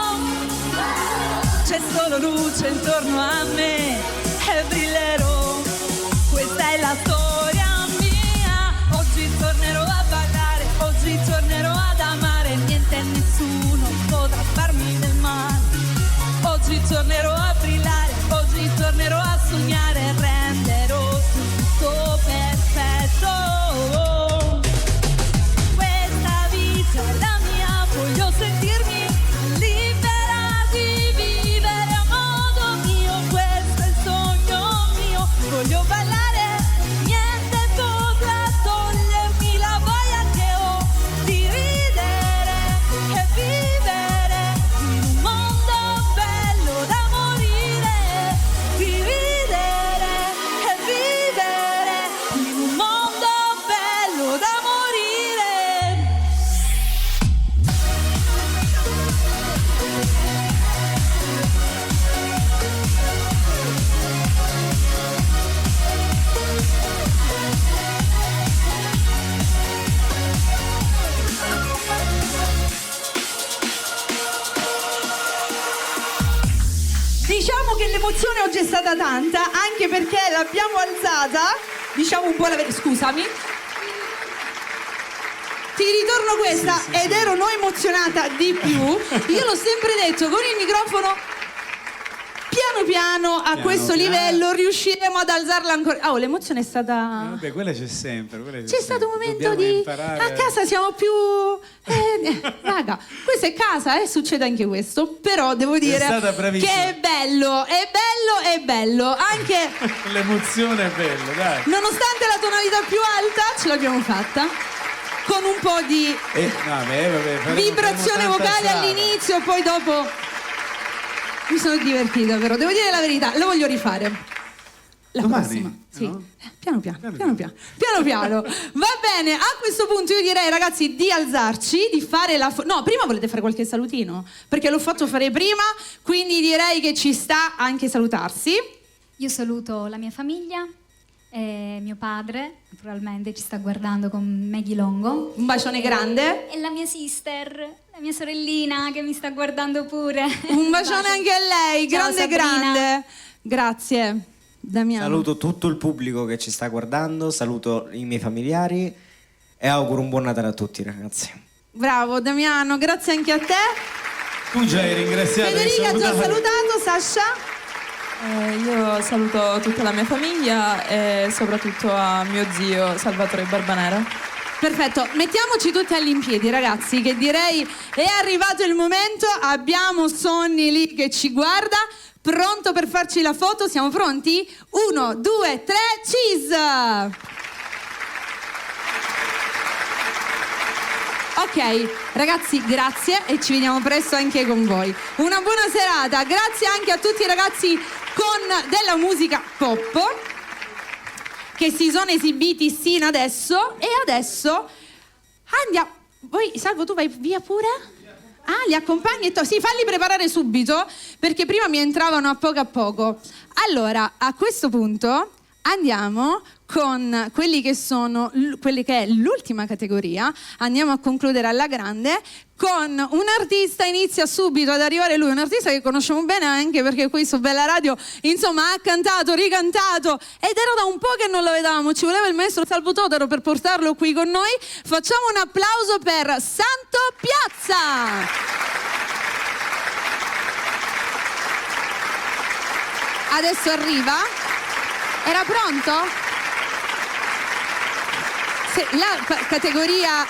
c'è solo luce intorno a me e brillerò, questa è la storia mia. Oggi tornerò a ballare, oggi tornerò ad amare, niente e nessuno potrà farmi del male. Oggi tornerò a brillare, oggi tornerò a sognare, renderò tutto perfetto. La mia, voglio sentirmi libera di vivere a modo mio. Questo è il sogno mio, voglio ballare, niente potrà togliermi la voglia che ho di ridere e vivere in un mondo bello da morire, di ridere l'emozione oggi è stata tanta, anche perché l'abbiamo alzata, diciamo un po' la verità. Scusami. Ti ritorno questa, sì, ed ero no emozionata di più. Io l'ho sempre detto, con il microfono piano piano a questo livello riusciremo ad alzarla ancora. Oh, l'emozione è stata... Vabbè, quella c'è sempre. C'è stato un momento di... Imparare... A casa siamo più... raga, questa è casa, succede anche questo. Però devo dire stata bravissima. che è bello. Anche... L'emozione è bella, dai. Nonostante la tonalità più alta, ce l'abbiamo fatta. Con un po' di vibrazione vocale all'inizio, poi dopo... Mi sono divertita, però devo dire la verità, lo voglio rifare. La domani? Prossima, sì. No? Piano piano. Va bene, a questo punto io direi, ragazzi, di alzarci, di fare la... No, prima volete fare qualche salutino? Perché l'ho fatto fare prima, quindi direi che ci sta anche salutarsi. Io saluto la mia famiglia, mio padre, naturalmente ci sta guardando con Maggie Longo. Un bacione grande. E la mia sister, la mia sorellina che mi sta guardando pure. Un bacione anche a lei, Ciao, grande. Grazie, Damiano. Saluto tutto il pubblico che ci sta guardando, saluto i miei familiari e auguro un buon Natale a tutti, ragazzi. Bravo Damiano, grazie anche a te. Tu già hai ringraziato. Federica già salutato, Sasha? Io saluto tutta la mia famiglia e soprattutto a mio zio Salvatore Barbanera. Perfetto, mettiamoci tutti all'impiedi, ragazzi, che direi è arrivato il momento. Abbiamo Sonny lì che ci guarda, pronto per farci la foto. Siamo pronti? 1, 2, 3, cheese! Ok, ragazzi, grazie e ci vediamo presto anche con voi. Una buona serata, grazie anche a tutti i ragazzi della musica pop che si sono esibiti sino adesso. E adesso andiamo. Voi, Salvo, tu vai via pure? Ah, li accompagni? Sì, falli preparare subito, perché prima mi entravano a poco. Allora, a questo punto andiamo con quelli che è l'ultima categoria. Andiamo a concludere alla grande con un artista. Inizia subito ad arrivare lui, un artista che conosciamo bene anche perché qui su Bella Radio insomma ha cantato, ricantato, ed era da un po' che non lo vedevamo. Ci voleva il maestro Salvo Todaro per portarlo qui con noi. Facciamo un applauso per Santo Piazza. Adesso arriva. Era pronto? Se la categoria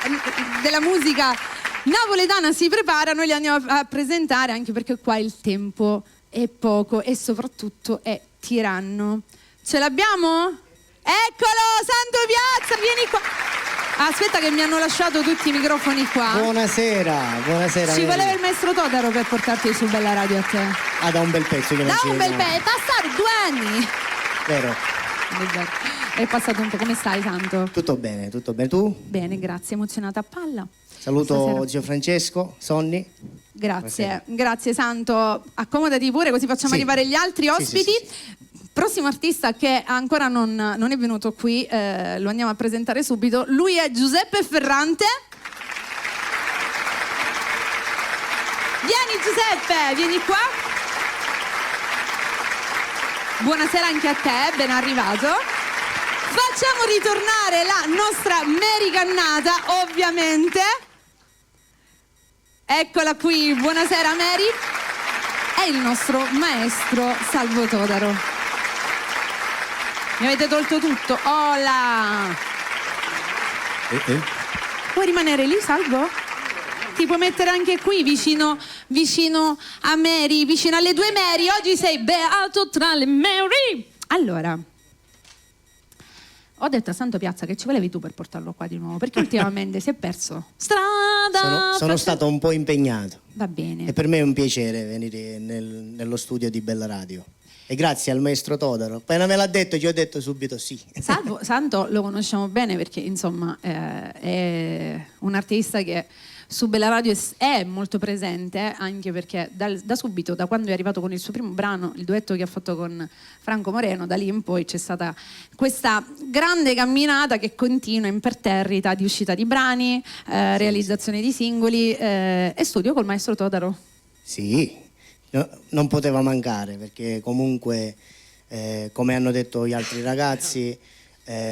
della musica napoletana si prepara, noi li andiamo a presentare, anche perché qua il tempo è poco e soprattutto è tiranno. Ce l'abbiamo? Eccolo, Santo Piazza, vieni qua. Aspetta che mi hanno lasciato tutti i microfoni qua. Buonasera. Ci voleva il maestro Todaro per portarti su Bella Radio a te. Ah, da un bel pezzo che non Da un bel c'era. pezzo, passare 2 anni. Vero. È passato un po', come stai, Santo? Tutto bene, tu? Bene, grazie, emozionata a palla. Saluto Stasera. zio Francesco, Sonny. Grazie Santo. Accomodati pure, così facciamo arrivare gli altri ospiti. Sì. Prossimo artista che ancora non è venuto qui, lo andiamo a presentare subito. Lui è Giuseppe Ferrante. Vieni Giuseppe, vieni qua. Buonasera anche a te, ben arrivato. Facciamo ritornare la nostra americannata, ovviamente. Eccola qui, buonasera Mary. È il nostro maestro Salvo Todaro. Mi avete tolto tutto. Hola! Puoi rimanere lì, Salvo? Ti puoi mettere anche qui, vicino a Mary, vicino alle 2 Mary. Oggi sei beato tra le Mary. Allora, ho detto a Santo Piazza che ci volevi tu per portarlo qua di nuovo, perché ultimamente si è perso strada. Sono stato un po' impegnato. Va bene. E per me è un piacere venire nello studio di Bella Radio. E grazie al maestro Todaro. Appena me l'ha detto, gli ho detto subito sì. Santo lo conosciamo bene perché insomma è un artista che su Bella Radio è molto presente, anche perché da subito, da quando è arrivato con il suo primo brano, il duetto che ha fatto con Franco Moreno, da lì in poi c'è stata questa grande camminata che continua imperterrita di uscita di brani, realizzazione di singoli e studio col maestro Todaro. Sì, non poteva mancare, perché comunque, come hanno detto gli altri ragazzi,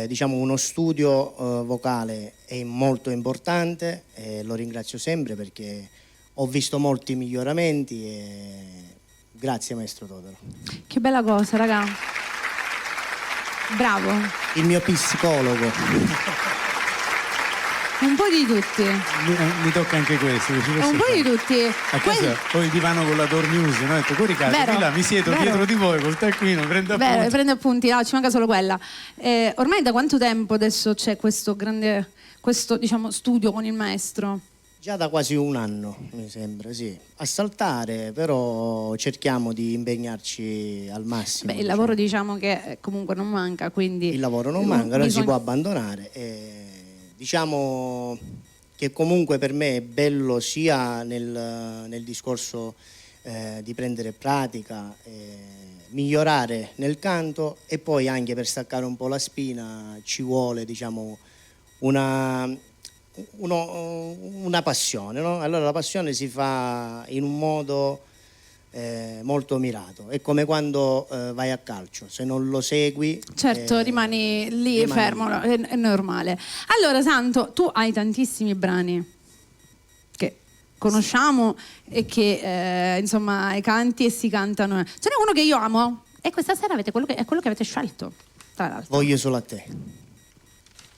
diciamo uno studio vocale è molto importante, e lo ringrazio sempre perché ho visto molti miglioramenti e grazie maestro Todaro. Che bella cosa, raga. Bravo. Il mio psicologo. Un po' di tutti. Mi tocca anche questo. Un po' di tutti. A casa poi il divano con la dormiuse, no? Ho detto, coricate, qui là, mi siedo dietro di voi col taccuino, prendo appunti. Vero, prende appunti, no, ci manca solo quella. Ormai da quanto tempo adesso c'è questo grande, diciamo, studio con il maestro? Già da quasi un anno, mi sembra, sì. A saltare, però cerchiamo di impegnarci al massimo. Beh, il lavoro diciamo che comunque non manca, quindi... Il lavoro non manca, non si può abbandonare. Diciamo che comunque per me è bello sia nel discorso di prendere pratica, migliorare nel canto, e poi anche per staccare un po' la spina ci vuole, diciamo, una passione, no? Allora la passione si fa in un modo molto mirato, è come quando vai a calcio, se non lo segui certo rimani lì fermo, lì. È normale. Allora Santo, tu hai tantissimi brani che conosciamo e che insomma canti e si cantano. Ce n'è uno che io amo e questa sera è quello che avete scelto, tra l'altro. Voglio solo a te.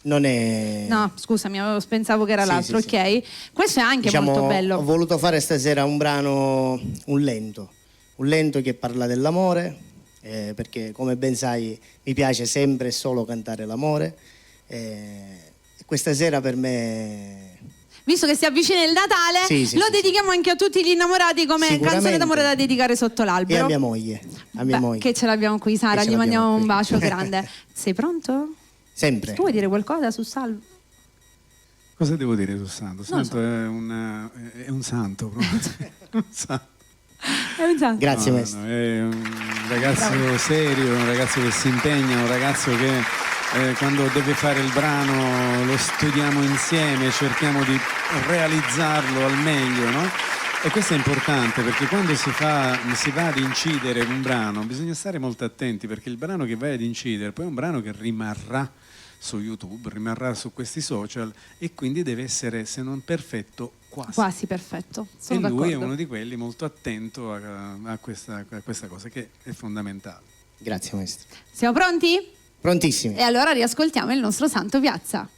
Non è... No, scusami, pensavo che era l'altro, sì. Ok. Questo è anche diciamo, molto bello. Ho voluto fare stasera un brano, un lento che parla dell'amore, perché come ben sai mi piace sempre e solo cantare l'amore. Questa sera per me... Visto che si avvicina il Natale, lo dedichiamo anche a tutti gli innamorati come canzone d'amore da dedicare sotto l'albero. E a mia moglie. Che ce l'abbiamo qui, Sara, gli mandiamo un bacio grande. Sei pronto? Sempre. Tu vuoi dire qualcosa su Salvo? Cosa devo dire su Santo? Santo so. è un santo proprio. È un santo. Grazie maestro. È un ragazzo serio, un ragazzo che si impegna, un ragazzo che quando deve fare il brano lo studiamo insieme, cerchiamo di realizzarlo al meglio, no? E questo è importante perché quando si va ad incidere un brano bisogna stare molto attenti, perché il brano che vai ad incidere poi è un brano che rimarrà su YouTube, rimarrà su questi social, e quindi deve essere, se non perfetto, quasi perfetto. Sono e lui d'accordo. è uno di quelli molto attento a questa cosa che è fondamentale. Grazie maestro. Siamo pronti? Prontissimi. E allora riascoltiamo il nostro Santo Piazza.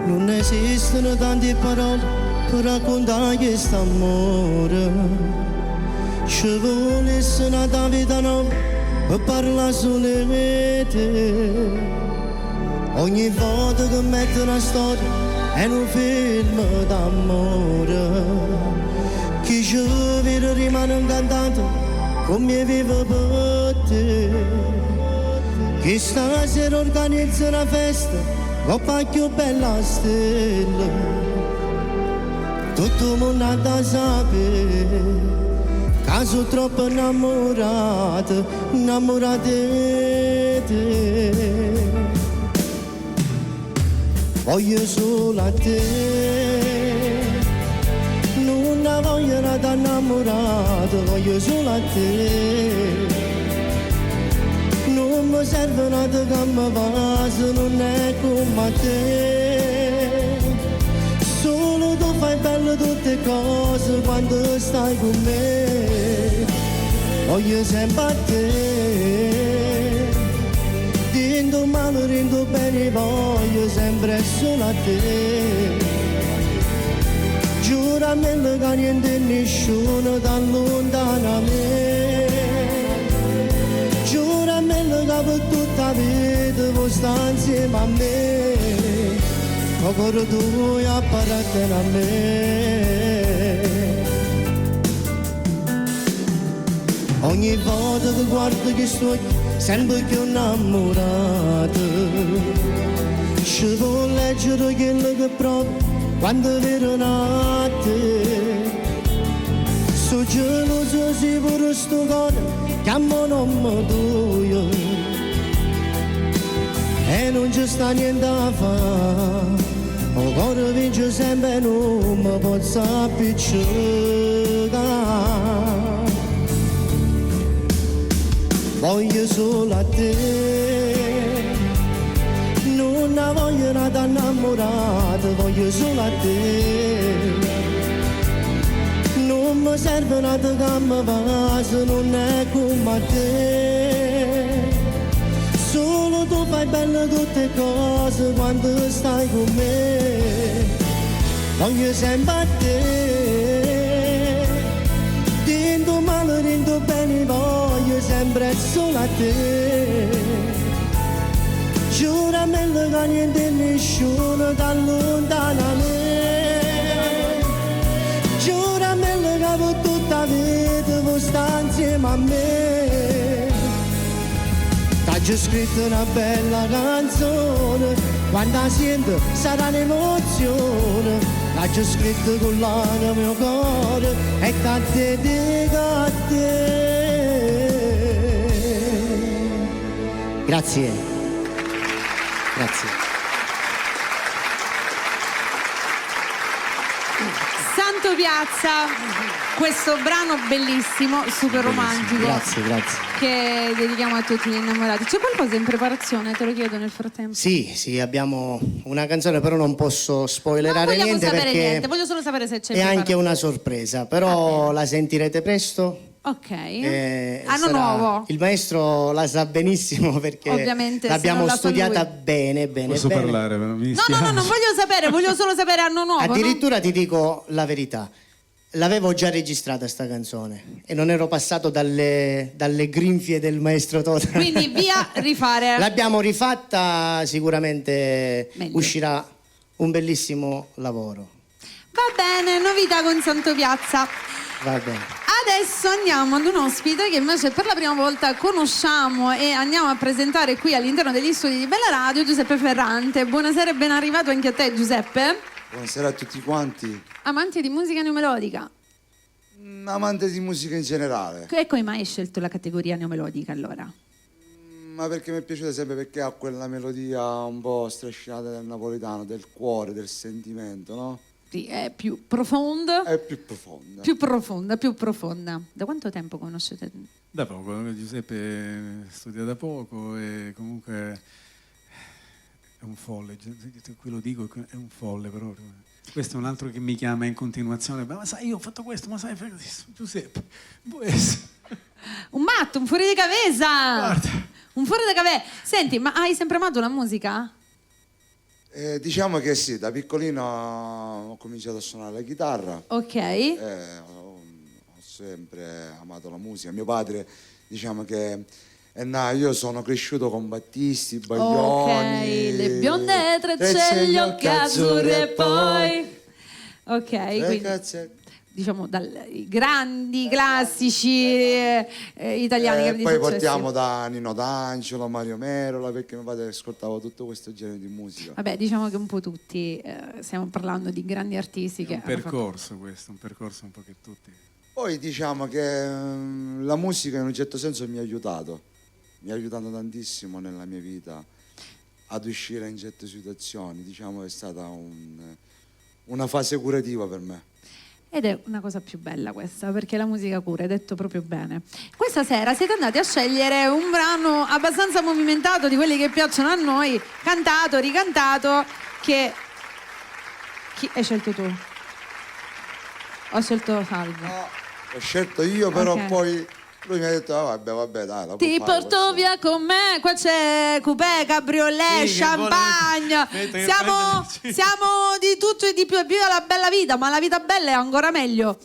Non esistono tante parole per raccontare questo amore. Ci volesse una vita nuova per parlare solo di te. Ogni volta che metto una storia è un film d'amore. Chi ci vede rimane incantato come vivo per te. Che stasera organizza una festa coppa più bella stella, tutto il mondo ha da sapere, che sono troppo innamorato di te. Voglio solo a te, non ne voglio da innamorato, voglio solo a te. Non mi serve nada che mi va se non è come te. Solo tu fai belle tutte cose quando stai con me. Voglio sempre a te. Dentro male, dentro bene, voglio sempre solo a te. Giuramento che niente e nessuno da lontano a me. Giuramento che per tutta la vita vuoi stare insieme a me, ma cuore tuo appartiene a me. Ogni volta che guardo che sto sempre più innamorato, ci vuole leggere quello che provo quando vedo notte. So geloso se pure sto cuore che a me non mi tuo e non ci sta niente a fare. O cuore vince sempre non mi posso appiccicare. Voglio solo a te, non ne voglio nata innamorata, voglio solo a te. Non mi serve nata che mi passa, non è come te. Solo tu fai belle tutte cose quando stai con me. Voglio sempre a te, dentro male, dentro bene, voglio sempre solo a te. Giuramelo che niente e nessuno ti allontana me. Giuramelo che per tutta la vita vuoi stare insieme a me. T'ho scritto una bella canzone, quando la sento sarà un'emozione. T'ho scritto con l'anima mio cuore e t'ho dedicato a te. Grazie. Grazie. Santo Piazza, questo brano bellissimo, super romantico. Grazie, grazie. Che dedichiamo a tutti gli innamorati. C'è qualcosa in preparazione? Te lo chiedo nel frattempo. Sì, abbiamo una canzone, però non posso spoilerare Non niente sapere perché niente, voglio solo sapere se c'è è anche preparato. una sorpresa, però la sentirete presto. Ok. Anno nuovo. Il maestro la sa benissimo perché Ovviamente, se l'abbiamo non la sa studiata lui. bene. Posso bene. parlare? Mi No, dispiace. non voglio sapere, voglio solo sapere anno nuovo. no? Addirittura ti dico la verità. L'avevo già registrata sta canzone e non ero passato dalle grinfie del maestro Tota. Quindi via rifare. L'abbiamo rifatta, sicuramente Meglio. uscirà un bellissimo lavoro. Va bene, novità con Santo Piazza. Va bene. Adesso andiamo ad un ospite che invece per la prima volta conosciamo e andiamo a presentare qui all'interno degli studi di Bella Radio, Giuseppe Ferrante. Buonasera e ben arrivato anche a te, Giuseppe. Buonasera a tutti quanti. Amante di musica neomelodica. Amante di musica in generale. E come mai hai scelto la categoria neomelodica allora? Ma perché mi è piaciuta sempre, perché ha quella melodia un po' strascinata del napoletano, del cuore, del sentimento, no? Sì, è più profonda. È più profonda. Più profonda. Da quanto tempo conoscete? Da poco, Giuseppe studia da poco e comunque è un folle, qui lo dico, è un folle proprio. Questo è un altro che mi chiama in continuazione, ma sai io ho fatto questo, ma sai Giuseppe, può essere. Un matto, un fuori di cabeza! Guarda. Un fuori di cabeza! Senti, ma hai sempre amato la musica? Diciamo che sì, da piccolino ho cominciato a suonare la chitarra. Ok. Ho sempre amato la musica. Mio padre, diciamo che io sono cresciuto con Battisti, Baglioni. Ok, le bionde trecce, gli occhi azzurri e poi... Ok, quindi diciamo dai grandi classici italiani. grandi Poi successi. partiamo da Nino D'Angelo, Mario Merola, perché mio padre ascoltava tutto questo genere di musica. Vabbè, diciamo che un po' tutti stiamo parlando di grandi artisti che È un percorso questo, un percorso un po' che tutti. Poi diciamo che la musica in un certo senso mi ha aiutato tantissimo nella mia vita ad uscire in certe situazioni, diciamo è stata una fase curativa per me. Ed è una cosa più bella questa, perché la musica cura, hai detto proprio bene. Questa sera siete andati a scegliere un brano abbastanza movimentato, di quelli che piacciono a noi, cantato, ricantato, che... Chi hai scelto tu? Ho scelto Salvo. Ho scelto io, però Ok. poi lui mi ha detto vabbè dai, la Ti può fare porto via con me, qua c'è coupé, cabriolet, Sì, che champagne, volete- siamo di tutto e di più, e viva la bella vita, ma la vita bella è ancora meglio.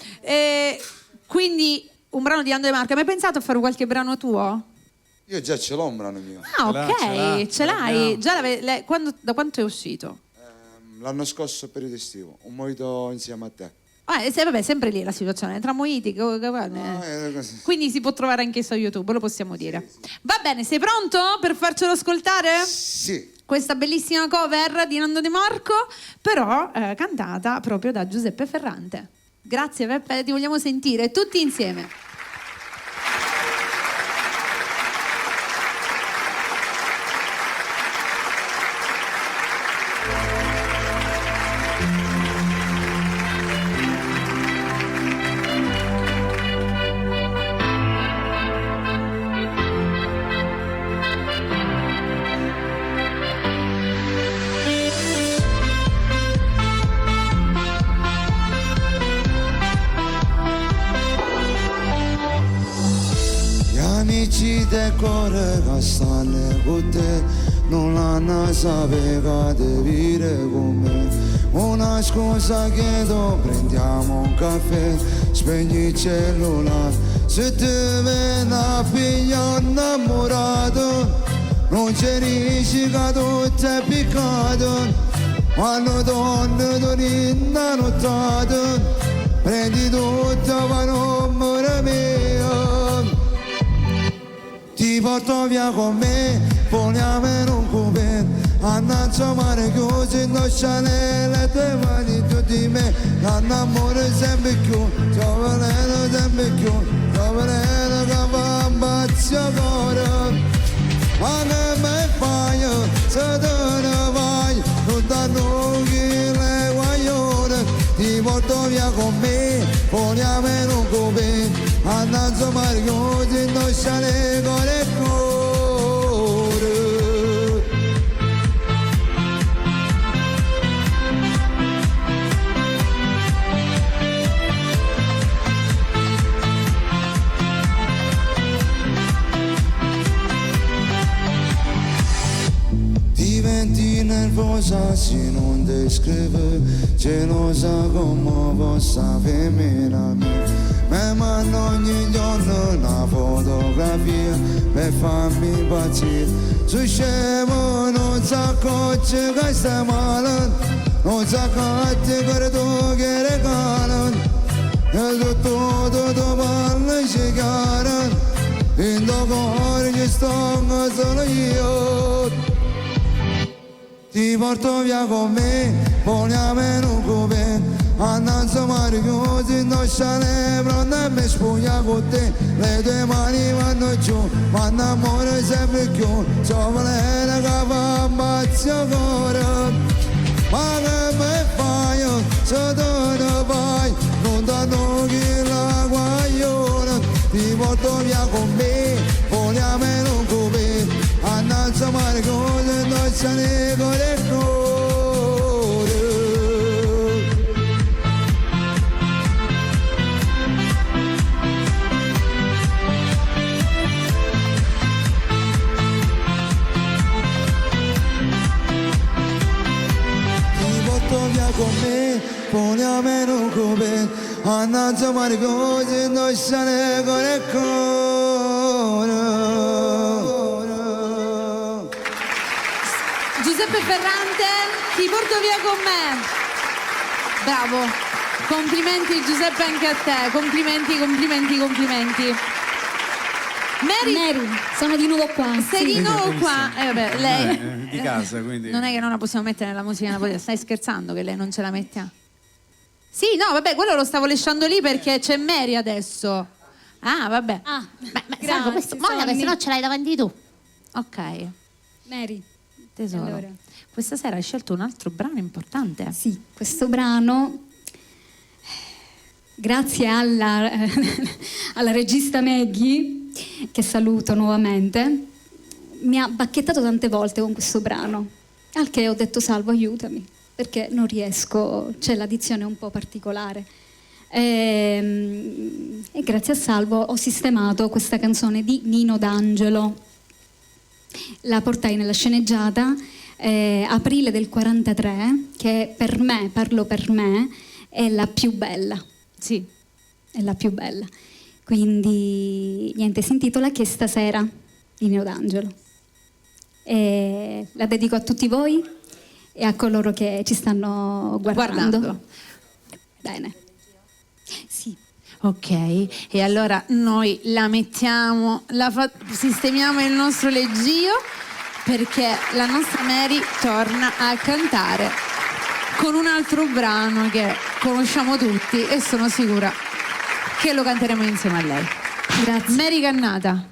Quindi un brano di Ando De Marco, hai mai pensato a fare qualche brano tuo? Io già ce l'ho un brano mio. Ah, ok, ce l'hai. Già da quanto è uscito? L'anno scorso, periodo estivo, un mojito insieme a te. Vabbè, sempre lì la situazione, tramoiti, quindi si può trovare anche su YouTube, lo possiamo dire. Va bene, sei pronto per farcelo ascoltare? Sì. Questa bellissima cover di Nando De Marco, però cantata proprio da Giuseppe Ferrante. Grazie Peppe, ti vogliamo sentire tutti insieme. Amici del cuore che stanno con te non hanno saputo di vivere con me. Una scusa chiedo, prendiamo un caffè, spegni il cellulare. Se ti vieni a pigliare innamorato, non c'è riesci che tutto è piccato. Quando donne tornano nottato, prendi tutto ma non muore mio. Ti porto via con me, poniamo in un coupé, annanzo mare chiuso, indossare le tue mani giù di me, l'amore sempre più, giovane sempre più, giovane che va in pazzo cuore, ma che me fai, se te ne vai, non danno chi le guaglione, ti porto via con me, poniamo in un coupé, annanzo mare chiuso, indossare cuore e cuore. Diventi nervosa se non ti scrive, gelosa come possa femmina mia. Mi mando ogni giorno una fotografia per farmi impazzire. Su scemo non si accorge che stai male, non si accorge che tu che regalano. E tutto parla ci chiaro, in tuo cuore ci sto solo io. Ti porto via con me, poniamo in un coupé, annanzo mare chiuso, indossare pronta e mi spugna con te, le tue mani vanno giù, ma l'amore sempre più, sopra le capa ammazzo cuore, ma che me fai, se te ne vai, non danno chi la guaglione, ti porto via con me, poniamo in un coupé, annanzo mare chiuso, indossare cuore e cuore. Via con me, poniamo in un coupé, annanzo mare chiuso, indossare cuore e cuore. Giuseppe Ferrante, ti porto via con me. Bravo, complimenti Giuseppe anche a te, complimenti. Mary, sono di nuovo qua. Sei di nuovo qua. Vabbè, lei di casa, quindi. non è che non la possiamo mettere nella musica napoletana. Stai scherzando che lei non ce la mette? Sì, no, vabbè, quello lo stavo lasciando lì perché c'è Mary adesso. Ah, vabbè. Grazie, questo molla, se no ce l'hai davanti tu. Ok. Mary, Tesoro, allora. questa sera hai scelto un altro brano importante. Sì, questo brano, grazie alla regista Maggie, che saluto nuovamente, mi ha bacchettato tante volte con questo brano, al che ho detto Salvo aiutami, perché non riesco, c'è l'addizione un po' particolare. E grazie a Salvo ho sistemato questa canzone di Nino D'Angelo. La portai nella sceneggiata aprile del 43, che per me, parlo per me, è la più bella. Sì, è la più bella. Quindi niente, si intitola Che stasera di Nino D'Angelo. E la dedico a tutti voi e a coloro che ci stanno guardando. Bene. Ok, e allora noi la mettiamo, sistemiamo il nostro leggio, perché la nostra Mary torna a cantare con un altro brano che conosciamo tutti e sono sicura che lo canteremo insieme a lei. Grazie. Mary Cannata.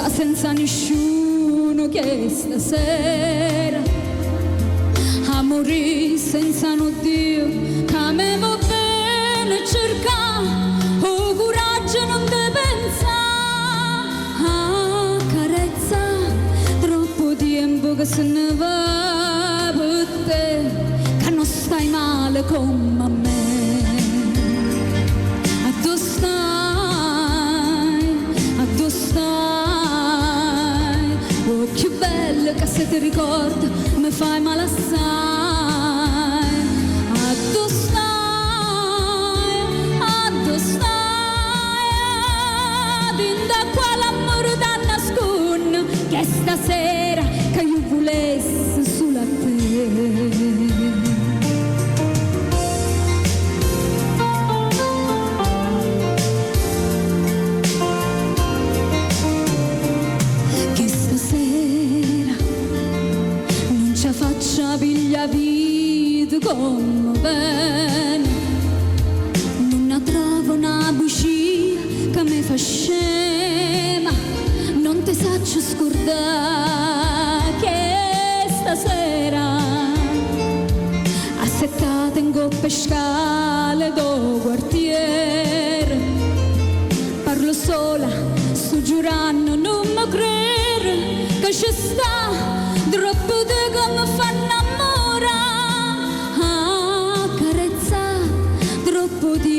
Senza nessuno che stasera a morire senza un Dio che a me va bene cercare o coraggio non te pensare a carezza troppo tempo che se ne va per te che non stai male come a me a tu stai oh, che bello che se ti ricordo mi fai male assai a tu stai da qua l'amore da nascono che stasera che io volessi sulla te. Piglia vita come bene non trovo una bugia che mi fa scema non ti saccio scordare che stasera assettata in coppe scale do quartiere parlo sola sto giurando non mi credere che ci sta troppo te come fanno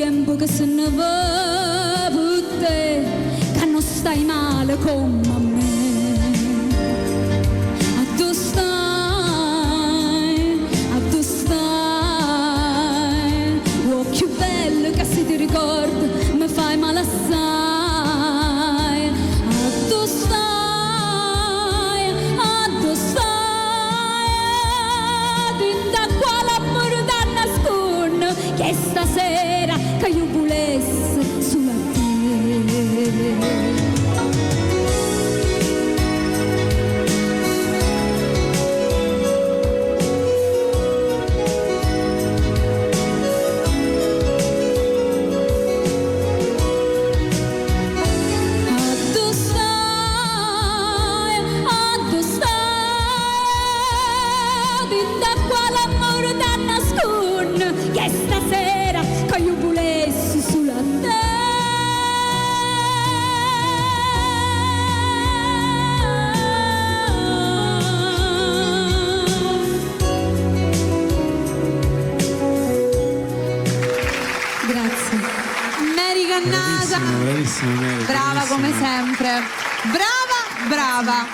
tempo che se ne va per te che non stai male come a me a tu stai oh che bello che se ti ricordo mi fai male assai a tu stai da qua l'amore da nascono che stasera che io volessi sulla te. Da qua l'amore da nascono che stasera che io volessi sulla te. Grazie. Mary Cannata. Bravissima Mary. Brava bravissima. come sempre. Brava.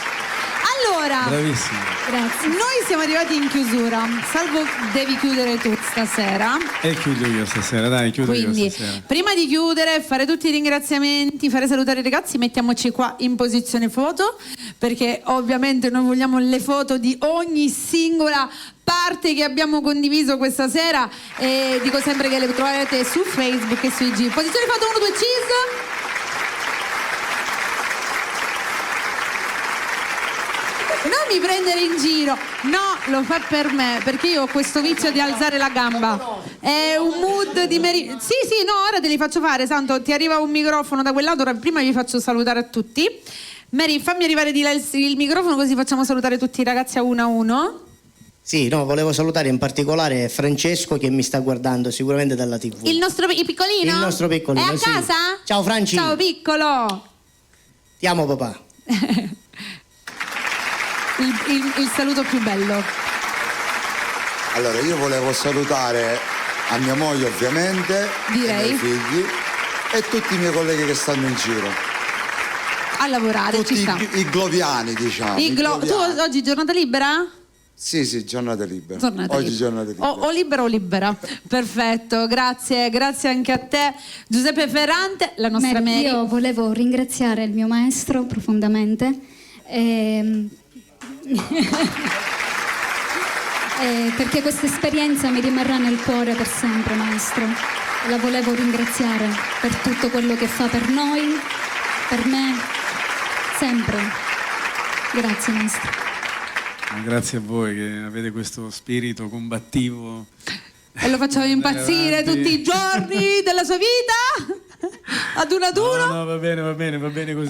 Allora, bravissima. Grazie. Noi siamo arrivati in chiusura. Salvo, devi chiudere tu stasera. E chiudo io stasera, dai, chiudo Quindi, io stasera. prima di chiudere, fare tutti i ringraziamenti, fare salutare i ragazzi, mettiamoci qua in posizione foto, perché ovviamente noi vogliamo le foto di ogni singola parte che abbiamo condiviso questa sera e dico sempre che le troverete su Facebook e su IG. Posizione foto 1, 2, cheese. Non mi prendere in giro, no, lo fa per me, perché io ho questo vizio di alzare la gamba. È un mood di Sì, no, ora te li faccio fare, Santo, ti arriva un microfono da quel lato, ora prima vi faccio salutare a tutti. Mary, fammi arrivare di là il microfono così facciamo salutare tutti i ragazzi a uno. Sì, no, volevo salutare in particolare Francesco che mi sta guardando sicuramente dalla TV. Il nostro piccolino? Il nostro piccolino, è a sì. casa? Ciao Franci. Ciao piccolo. Ti amo papà. il saluto più bello. Allora, io volevo salutare a mia moglie ovviamente, Direi. ai miei figli e tutti i miei colleghi che stanno in giro. A lavorare, Tutti ci sta. i gloviani, diciamo. Tu oggi giornata libera? Sì, giornata libera. Giornata Oggi libera. giornata libera. O libera o libera. Perfetto, grazie anche a te Giuseppe Ferrante, la nostra Mary. Io volevo ringraziare il mio maestro profondamente perché questa esperienza mi rimarrà nel cuore per sempre, maestro. La volevo ringraziare per tutto quello che fa per noi, per me, sempre. Grazie maestro. Grazie a voi che avete questo spirito combattivo. E lo facciamo impazzire avanti. tutti i giorni della sua vita? Ad uno? No, va bene così.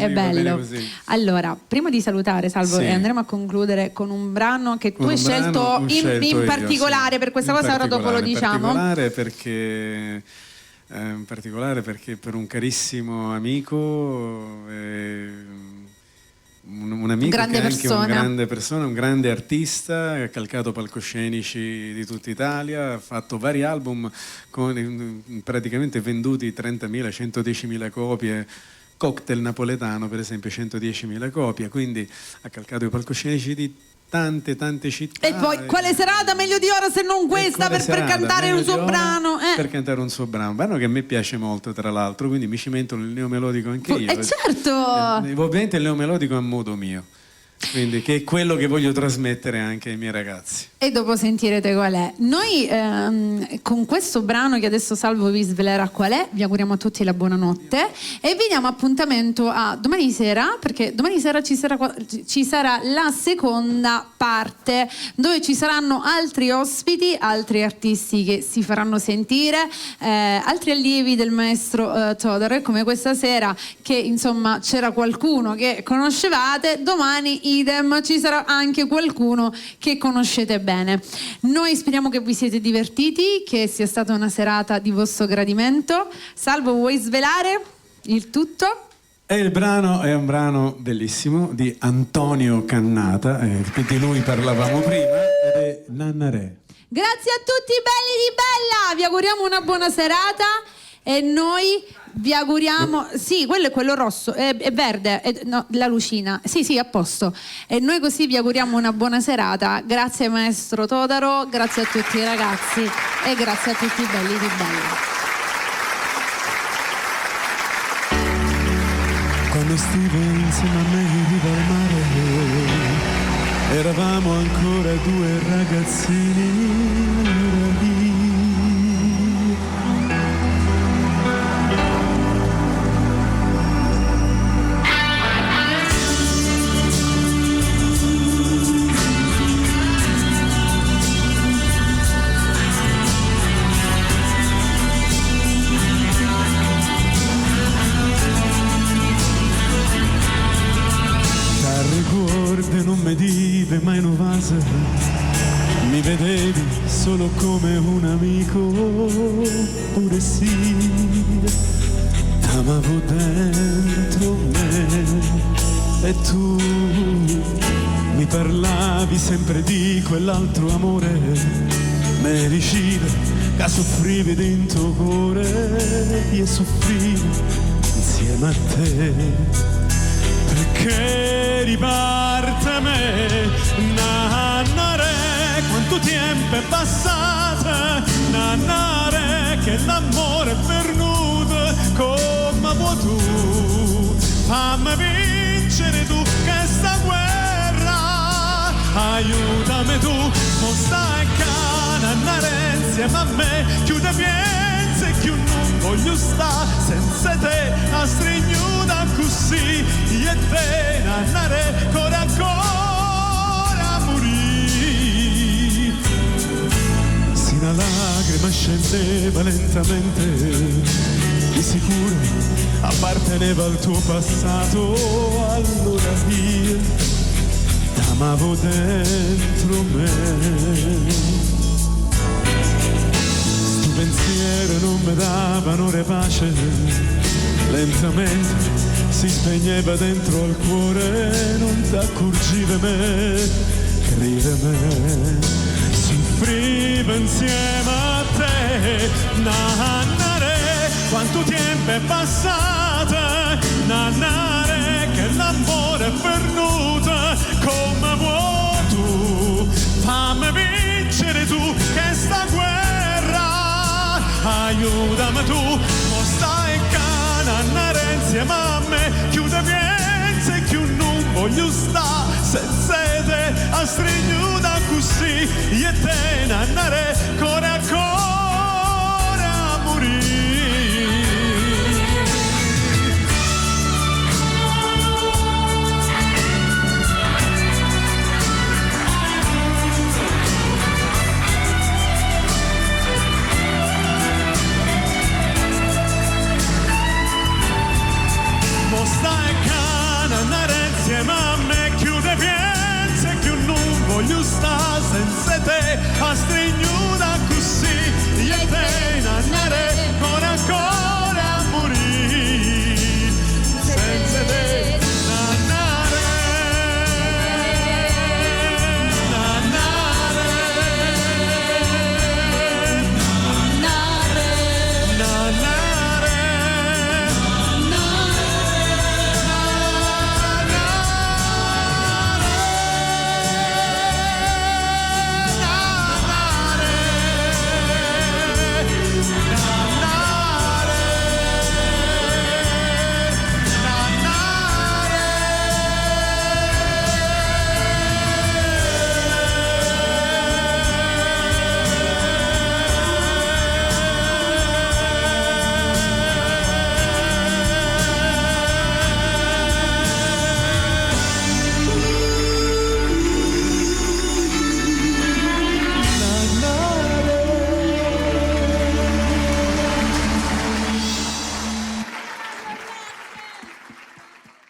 È va bene bello. così. Allora, prima di salutare Salvo Sì. e andremo a concludere con un brano che tu Con hai un brano scelto in io, particolare, sì. per questa In cosa ora dopo lo diciamo. In particolare perché per un carissimo amico, un amico Grande che è anche persona. un grande persona, un grande artista, ha calcato palcoscenici di tutta Italia, ha fatto vari album con praticamente venduti 30.000, 110.000 copie. Cocktail napoletano, per esempio, 110.000 copie, quindi ha calcato i palcoscenici di tante città. E poi, quale serata meglio di ora se non questa per cantare un suo brano? Per cantare un suo brano che a me piace molto, tra l'altro, quindi mi cimento nel neomelodico anche io. Certo! Ovviamente il neomelodico a modo mio, quindi che è quello che voglio trasmettere anche ai miei ragazzi. E dopo sentirete qual è. Noi con questo brano che adesso Salvo vi svelerà qual è, vi auguriamo a tutti la buonanotte e vi diamo appuntamento a domani sera, perché domani sera ci sarà la seconda parte dove ci saranno altri ospiti, altri artisti che si faranno sentire, altri allievi del maestro Todaro, e come questa sera che insomma c'era qualcuno che conoscevate, domani idem, ci sarà anche qualcuno che conoscete bene. Noi speriamo che vi siete divertiti, che sia stata una serata di vostro gradimento. Salvo, vuoi svelare il tutto? E il brano è un brano bellissimo di Antonio Cannata, di lui parlavamo prima, ed è Nannarè. Grazie a tutti belli di Bella, vi auguriamo una buona serata e noi vi auguriamo, sì, quello è quello rosso, è verde, no, la lucina, sì, a posto. E noi così vi auguriamo una buona serata. Grazie maestro Todaro, grazie a tutti i ragazzi e grazie a tutti i belli di Bella. Quando stivo insieme a me in riva al mare, eravamo ancora due ragazzini. Non mi dive mai in vasa, mi vedevi solo come un amico, pure sì, t'amavo dentro me e tu mi parlavi sempre di quell'altro amore, me diceva che soffrivi dentro cuore, io soffrivo insieme a te. Perché riparte me, Nannarè, quanto tempo è passato, Nannarè, che l'amore è venuto come vuoi tu, fammi vincere tu questa guerra, aiutami tu, mo stai qua, Nannarè, insieme a me, chiude pienze che io non voglio sta senza te, a stregnuta così, io e te, Nannarè, ancora morì. Se una lacrima scendeva lentamente, di sicuro apparteneva al tuo passato, allora io t'amavo dentro me. Sto pensiero non mi dava un'ora pace, lentamente si spegneva dentro il cuore, non t'accorgiva me, credeme, soffrivo insieme a te, nannare, quanto tempo è passato, nannare, che l'amore è venuto, come vuoi tu, fammi vincere tu, che sta guerra, aiutami tu, mo stai nannare insieme a me, chiude piense che non voglio sta senza te, a stringere così, io e te nannare, cuore a cuore a morire. Stai canannare insieme a me, chiude piense che non voglio sta senza te, a stringere così, io e te